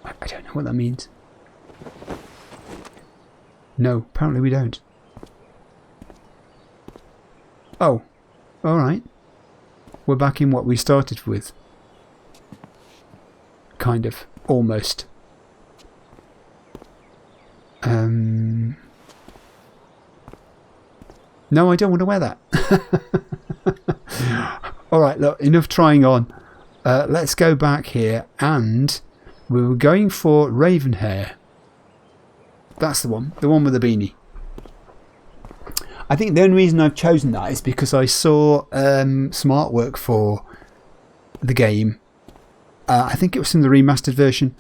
I don't know what that means. No, apparently we don't. Oh, alright. We're back in what we started with. Kind of. Almost. No, I don't want to wear that. Alright, look, enough trying on. Let's go back here, and we were going for raven hair. That's the one with the beanie. I think the only reason I've chosen that is because I saw some artwork for the game. I think it was from the remastered version,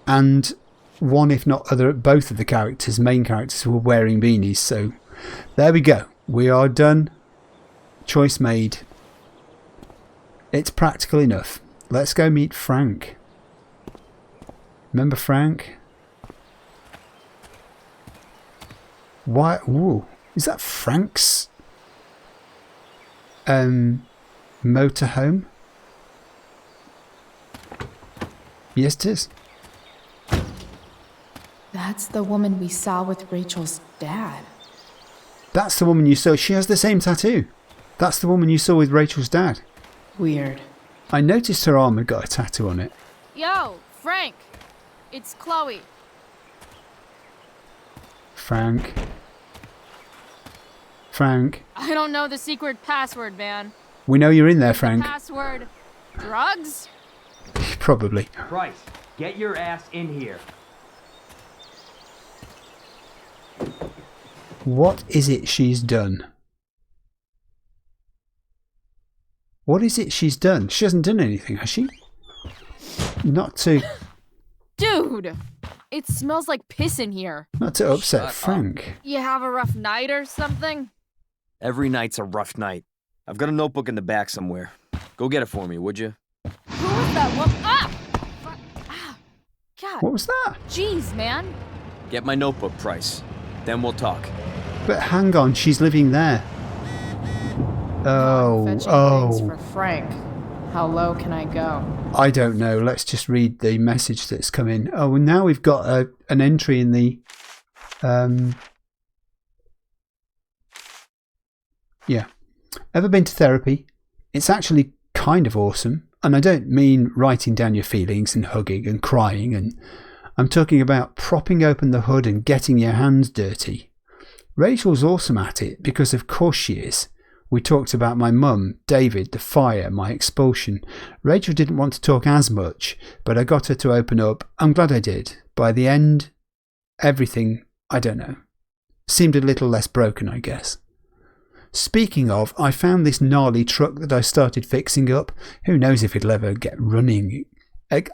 and one, if not both of the main characters, were wearing beanies. So there we go. We are done. Choice made. It's practical enough. Let's go meet Frank. Remember Frank? Why? Ooh, is that Frank's motorhome? Yes, it is. That's the woman we saw with Rachel's dad. That's the woman you saw. She has the same tattoo. That's the woman you saw with Rachel's dad. Weird. I noticed her arm had got a tattoo on it. Yo, Frank. It's Chloe. Frank. I don't know the secret password, man. We know you're in there, Frank. Password. Drugs? Probably. Price, get your ass in here. What is it she's done? What is it she's done? She hasn't done anything, has she? Not to... Dude! It smells like piss in here. Not to upset Frank. You have a rough night or something? Every night's a rough night. I've got a notebook in the back somewhere. Go get it for me, would you? Who was that woman? Ah! God. What was that? Jeez, man. Get my notebook, Price. Then we'll talk. But hang on, she's living there. Fetching things for Frank. How low can I go? I don't know. Let's just read the message that's come in. Oh, and now we've got an entry in the... Yeah. Ever been to therapy? It's actually kind of awesome. And I don't mean writing down your feelings and hugging and crying. And I'm talking about propping open the hood and getting your hands dirty. Rachel's awesome at it because of course she is. We talked about my mum, David, the fire, my expulsion. Rachel didn't want to talk as much, but I got her to open up. I'm glad I did. By the end, everything, I don't know, seemed a little less broken, I guess. Speaking of, I found this gnarly truck that I started fixing up. Who knows if it'll ever get running.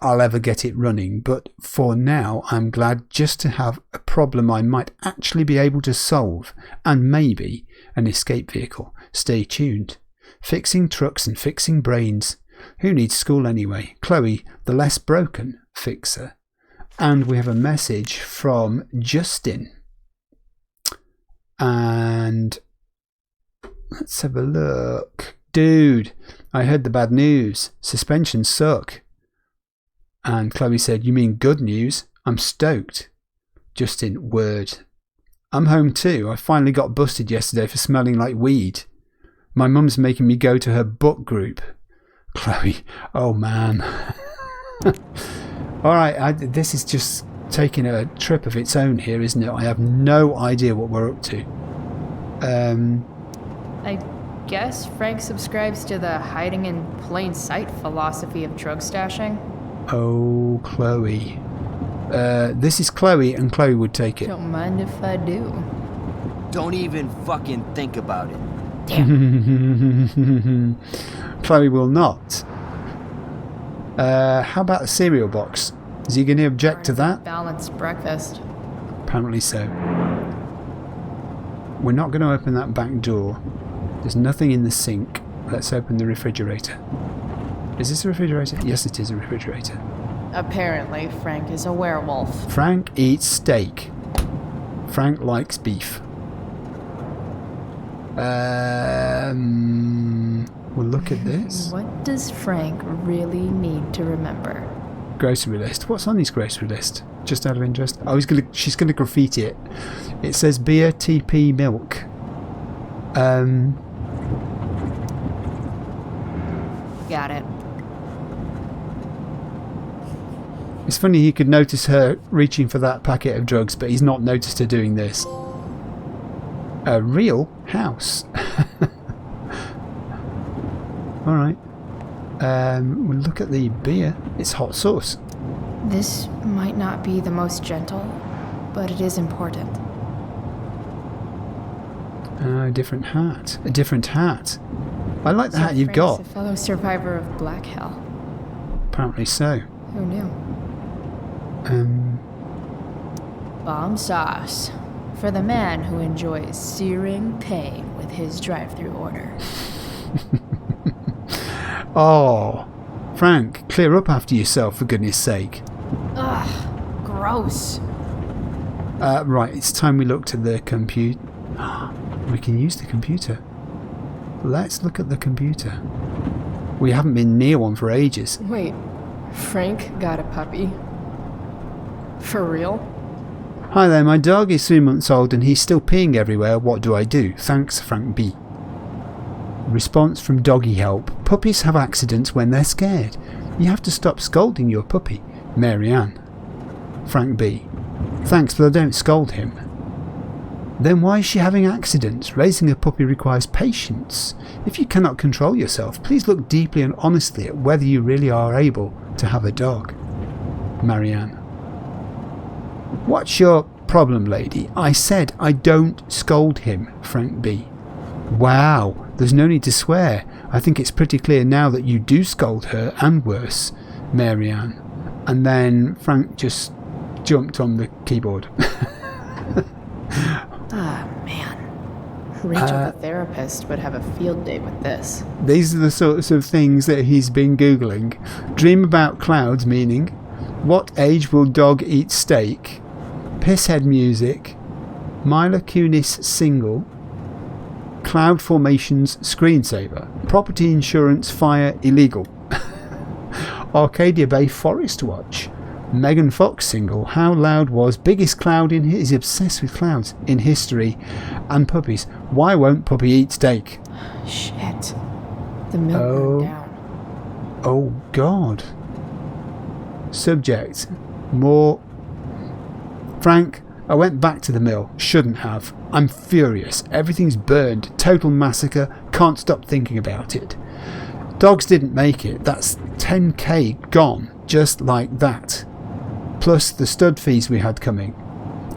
I'll ever get it running, but for now I'm glad just to have a problem I might actually be able to solve, and maybe an escape vehicle. Stay tuned. Fixing trucks and fixing brains. Who needs school anyway? Chloe, the less broken fixer. And we have a message from Justin. And let's have a look. Dude, I heard the bad news. Suspensions suck. And Chloe said, you mean good news? I'm stoked. Justin, word. I'm home too. I finally got busted yesterday for smelling like weed. My mum's making me go to her book group. Chloe, oh man. Alright, this is just taking a trip of its own here, isn't it? I have no idea what we're up to. I guess Frank subscribes to the hiding in plain sight philosophy of drug stashing. Oh, Chloe. This is Chloe, and Chloe would take it. Don't mind if I do. Don't even fucking think about it. Damn. Chloe will not. How about the cereal box? Is he going to object to that? Balanced breakfast. Apparently so. We're not going to open that back door. There's nothing in the sink. Let's open the refrigerator. Is this a refrigerator? Yes, it is a refrigerator. Apparently, Frank is a werewolf. Frank eats steak. Frank likes beef. We'll look at this. What does Frank really need to remember? Grocery list. What's on his grocery list? Just out of interest. Oh, she's gonna graffiti it. It says beer, TP, milk. Got it. It's funny he could notice her reaching for that packet of drugs, but he's not noticed her doing this. A real house. Alright. We'll look at the beer. It's hot sauce. This might not be the most gentle, but it is important. A different hat. A different hat. I like the hat you've got. Frank's a fellow survivor of Black Hell. Apparently so. Who knew? Bomb sauce. For the man who enjoys searing pain with his drive-thru order. Oh, Frank, clear up after yourself, for goodness sake. Ugh, gross. Right, it's time we looked at the computer. We can use the computer. Let's look at the computer. We haven't been near one for ages. Wait, Frank got a puppy? For real? Hi there, my dog is 3 months old and he's still peeing everywhere. What do I do? Thanks, Frank B. Response from Doggy Help. Puppies have accidents when they're scared. You have to stop scolding your puppy. Mary Ann. Frank B. Thanks, but I don't scold him. Then why is she having accidents? Raising a puppy requires patience. If you cannot control yourself, please look deeply and honestly at whether you really are able to have a dog. Marianne. What's your problem, lady? I said I don't scold him. Frank B. Wow, there's no need to swear. I think it's pretty clear now that you do scold her, and worse. Marianne. And then Frank just jumped on the keyboard. Ah, man. Rachel, the therapist, would have a field day with this. These are the sorts of things that he's been Googling. Dream about clouds, meaning what age will dog eat steak? Pisshead music. Mila Kunis single. Cloud formations screensaver. Property insurance fire illegal. Arcadia Bay Forest Watch. Megan Fox single. How loud was biggest cloud in he's obsessed with clouds in history and puppies. Why won't puppy eat steak? Shit. The milk burned down. Oh God. Subject. More. Frank, I went back to the mill. Shouldn't have. I'm furious. Everything's burned. Total massacre. Can't stop thinking about it. Dogs didn't make it. That's 10k gone. Just like that. Plus the stud fees we had coming.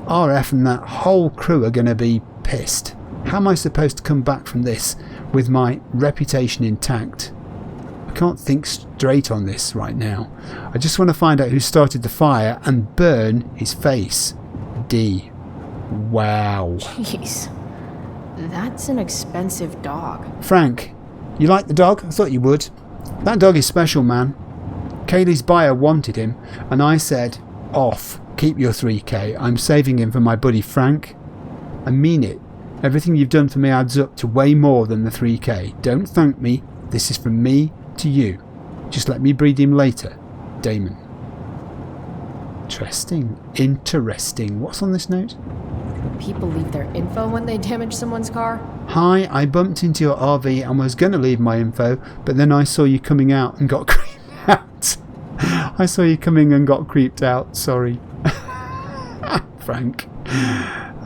RF and that whole crew are going to be pissed. How am I supposed to come back from this with my reputation intact? I can't think straight on this right now. I just want to find out who started the fire and burn his face. D. Wow. Jeez. That's an expensive dog. Frank, you like the dog? I thought you would. That dog is special, man. Kaylee's buyer wanted him, and I said, off. Keep your 3k. I'm saving him for my buddy Frank. I mean it. Everything you've done for me adds up to way more than the 3k. Don't thank me. This is from me to you. Just let me breed him later. Damon. Interesting. What's on this note? People leave their info when they damage someone's car? Hi, I bumped into your RV and was going to leave my info, but then I saw you coming out and got creeped out. I saw you coming and got creeped out. Sorry. Frank.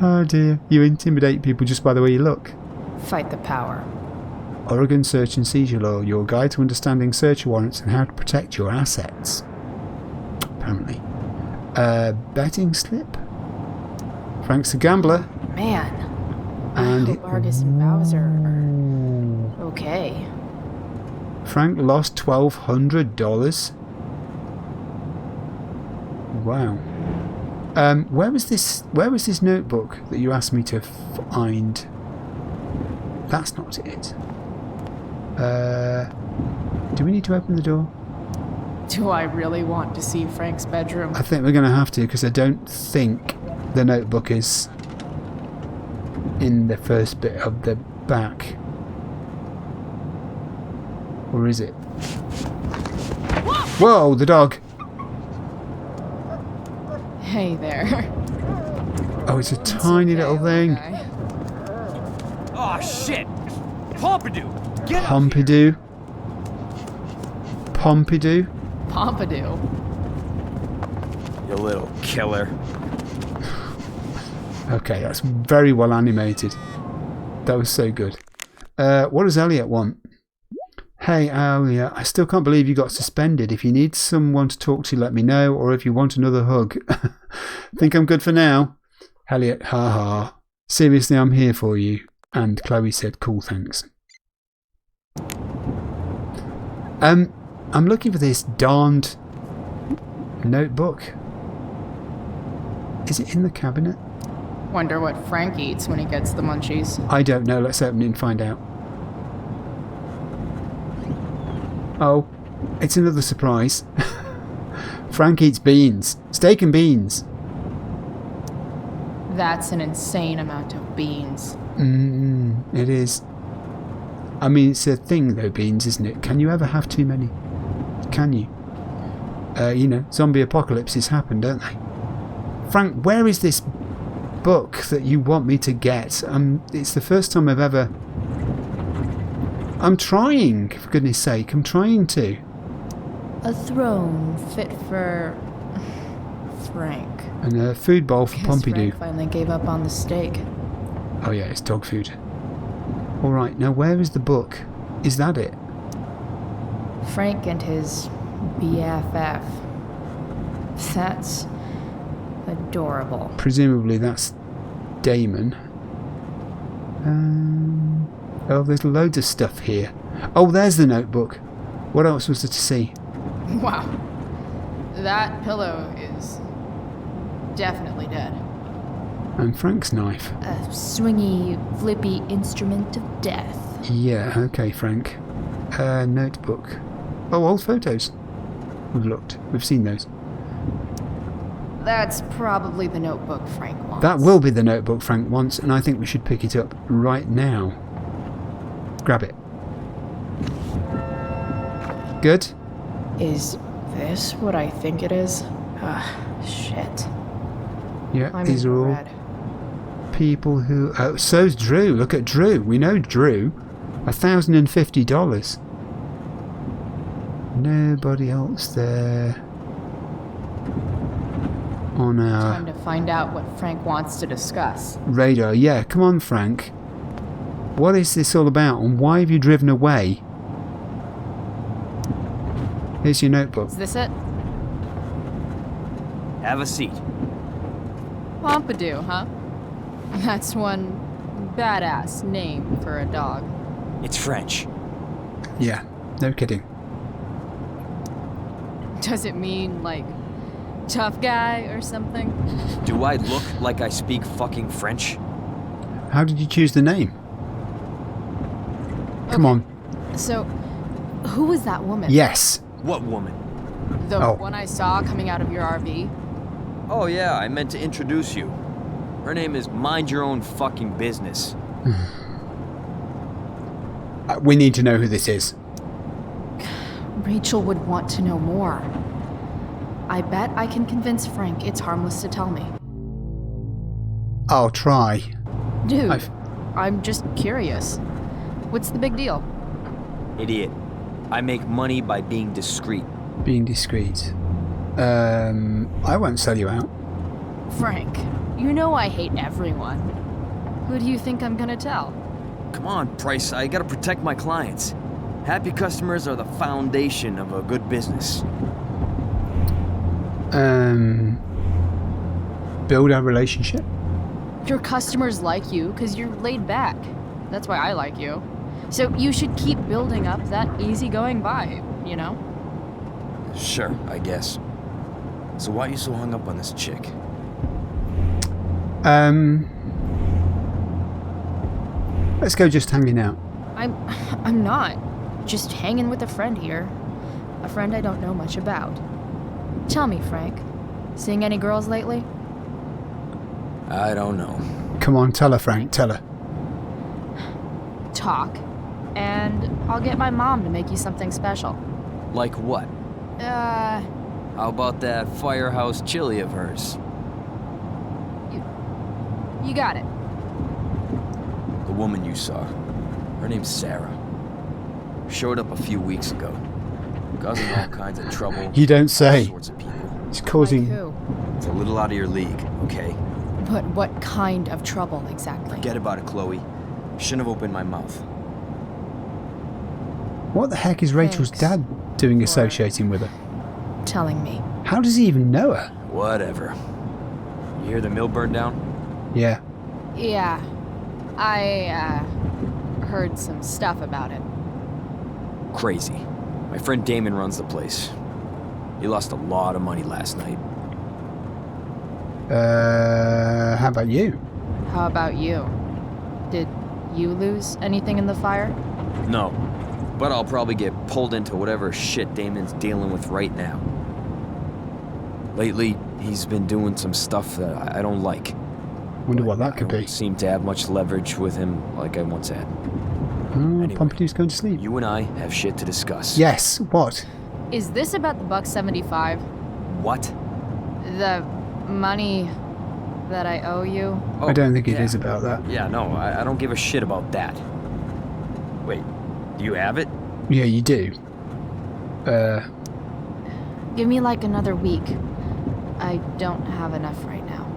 Oh dear. You intimidate people just by the way you look. Fight the power. Oregon Search and Seizure Law, your guide to understanding search warrants and how to protect your assets. Apparently. Betting slip? Frank's a gambler. Man. And I hope Argus and Bowser are okay. Frank lost $1,200. Wow. Where was this notebook that you asked me to find? That's not it. Do we need to open the door? Do I really want to see Frank's bedroom? I think we're going to have to, because I don't think the notebook is in the first bit of the back. Or is it? Whoa, the dog! Hey there. Oh, it's a tiny little thing. Oh shit! Pompidou! Get Pompidou. Pompidou. Pompidou. You little killer. Okay, that's very well animated. That was so good. What does Elliot want? Hey, Elliot, I still can't believe you got suspended. If you need someone to talk to, let me know, or if you want another hug. Think I'm good for now? Elliot, haha. Seriously, I'm here for you. And Chloe said, cool, thanks. I'm looking for this darned notebook. Is it in the cabinet? Wonder what Frank eats when he gets the munchies. I don't know. Let's open it and find out. Oh, it's another surprise. Frank eats beans. Steak and beans. That's an insane amount of beans. It is. I mean, it's a thing though, beans, isn't it? Can you ever have too many? Can you? You know, zombie apocalypses happen, don't they? Frank, where is this book that you want me to get? It's the first time I've ever... I'm trying, for goodness sake, I'm trying to. A throne fit for... Frank. And a food bowl for Pompidou. Frank finally gave up on the steak. Oh yeah, it's dog food. Alright, now where is the book? Is that it? Frank and his BFF. That's adorable. Presumably that's Damon. Oh, there's loads of stuff here. Oh, there's the notebook. What else was there to see? Wow. That pillow is definitely dead. And Frank's knife. A swingy, flippy instrument of death. Yeah, okay, Frank. Notebook. Oh, old photos. We've looked. We've seen those. That's probably the notebook Frank wants. That will be the notebook Frank wants, and I think we should pick it up right now. Grab it. Good? Is this what I think it is? Shit. Yeah, I'm these are all red. people who... Oh, so's Drew. Look at Drew. We know Drew. $1,050. Nobody else there. On our... Time to find out what Frank wants to discuss. radar. Yeah, come on, Frank. What is this all about, and why have you driven away? Here's your notebook. Is this it? Have a seat. Pompidou, huh? That's one badass name for a dog. It's French. Yeah, no kidding. Does it mean, like, tough guy or something? Do I look like I speak fucking French? How did you choose the name? Come on. So, who was that woman? Yes. What woman? The one I saw coming out of your RV? Oh yeah, I meant to introduce you. Her name is Mind Your Own Fucking Business. We need to know who this is. Rachel would want to know more. I bet I can convince Frank it's harmless to tell me. I'll try. Dude, I'm just curious. What's the big deal? Idiot. I make money by being discreet. Being discreet. I won't sell you out. Frank, you know I hate everyone. Who do you think I'm gonna tell? Come on, Price, I gotta protect my clients. Happy customers are the foundation of a good business. Build our relationship? Your customers like you because you're laid back. That's why I like you. So you should keep building up that easygoing vibe, you know? Sure, I guess. So why are you so hung up on this chick? Let's go just hanging out. I'm not. just hanging with a friend here. A friend I don't know much about. Tell me, Frank, seeing any girls lately? I don't know. Come on, tell her, Frank, tell her. Talk, and I'll get my mom to make you something special. Like what? How about that firehouse chili of hers? You got it. The woman you saw. Her name's Sarah. Showed up a few weeks ago. Causing all kinds of trouble. You don't say. All sorts of people. It's causing... Like who? It's a little out of your league, okay? But what kind of trouble exactly? Forget about it, Chloe. Shouldn't have opened my mouth. What the heck is Rachel's dad doing associating with her? Telling me. How does he even know her? Whatever. You hear the mill burn down? Yeah. Yeah. I, heard some stuff about it. Crazy. My friend Damon runs the place. He lost a lot of money last night. How about you? How about you? Did you lose anything in the fire? No. But I'll probably get pulled into whatever shit Damon's dealing with right now. Lately, he's been doing some stuff that I don't like. Wonder what that could be. I don't seem to have much leverage with him like I once had. Anyway, Pompidou's going to sleep. You and I have shit to discuss. Yes, what? Is this about the $1.75? What? The money that I owe you? Oh, I don't think it is about that. Yeah, no, I don't give a shit about that. Wait, do you have it? Yeah, you do. Give me like another week. I don't have enough right now.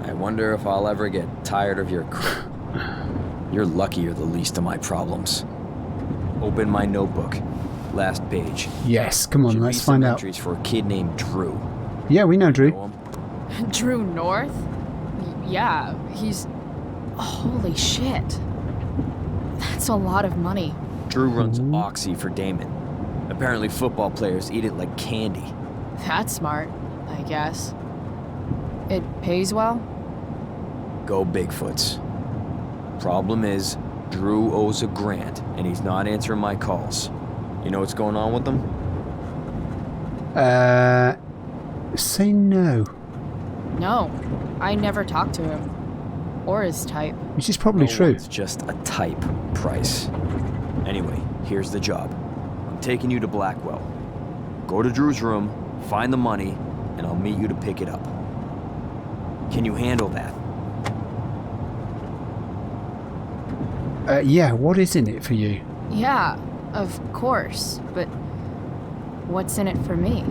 I wonder if I'll ever get tired of your crap. You're lucky you're the least of my problems. Open my notebook. Last page. Yes, come on, let's find out. Entries for a kid named Drew. Yeah, we know Drew. Drew North? Yeah, he's... Holy shit. That's a lot of money. Drew runs Oxy for Damon. Apparently football players eat it like candy. That's smart, I guess. It pays well? Go Bigfoots. Problem is, Drew owes a grant, and he's not answering my calls. You know what's going on with them? Say no. No, I never talked to him. Or his type. Which is probably true. It's just a type, Price. Anyway, here's the job. I'm taking you to Blackwell. Go to Drew's room, find the money, and I'll meet you to pick it up. Can you handle that? Yeah, what is in it for you? Yeah, of course, but what's in it for me?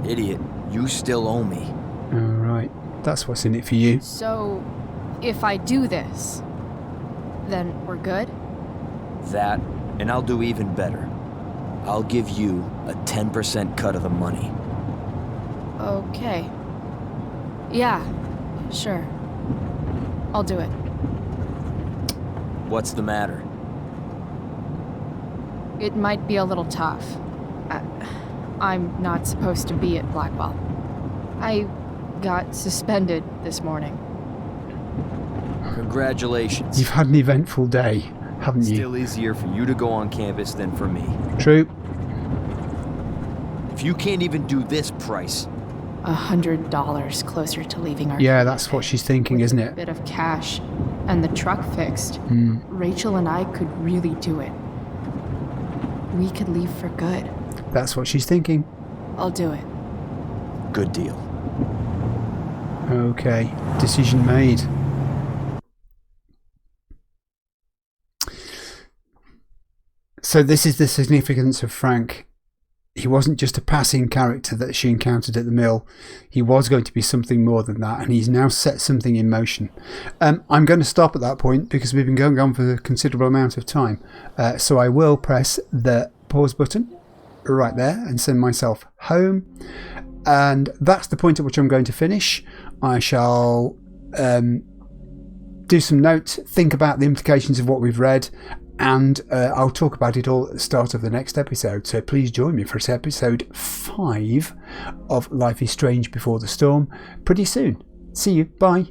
Idiot, you still owe me. Alright, that's what's in it for you. So, if I do this, then we're good? That, and I'll do even better. I'll give you a 10% cut of the money. Okay. Yeah, sure. I'll do it. What's the matter? It might be a little tough. I'm not supposed to be at Blackwell. I got suspended this morning. Congratulations. You've had an eventful day, haven't you? Still easier for you to go on campus than for me. True. If you can't even do this, Price. $100 closer to leaving our... Yeah, that's what she's thinking, isn't it? A bit of cash and the truck fixed. Rachel and I could really do it. We could leave for good. That's what she's thinking. I'll do it. Good deal. Okay, decision made. So this is the significance of Frank. He wasn't just a passing character that she encountered at the mill. He was going to be something more than that, and he's now set something in motion. I'm going to stop at that point because we've been going on for a considerable amount of time. So I will press the pause button right there and send myself home. And that's the point at which I'm going to finish. I shall do some notes, think about the implications of what we've read, and I'll talk about it all at the start of the next episode. So please join me for episode 5 of Life is Strange Before the Storm pretty soon. See you. Bye.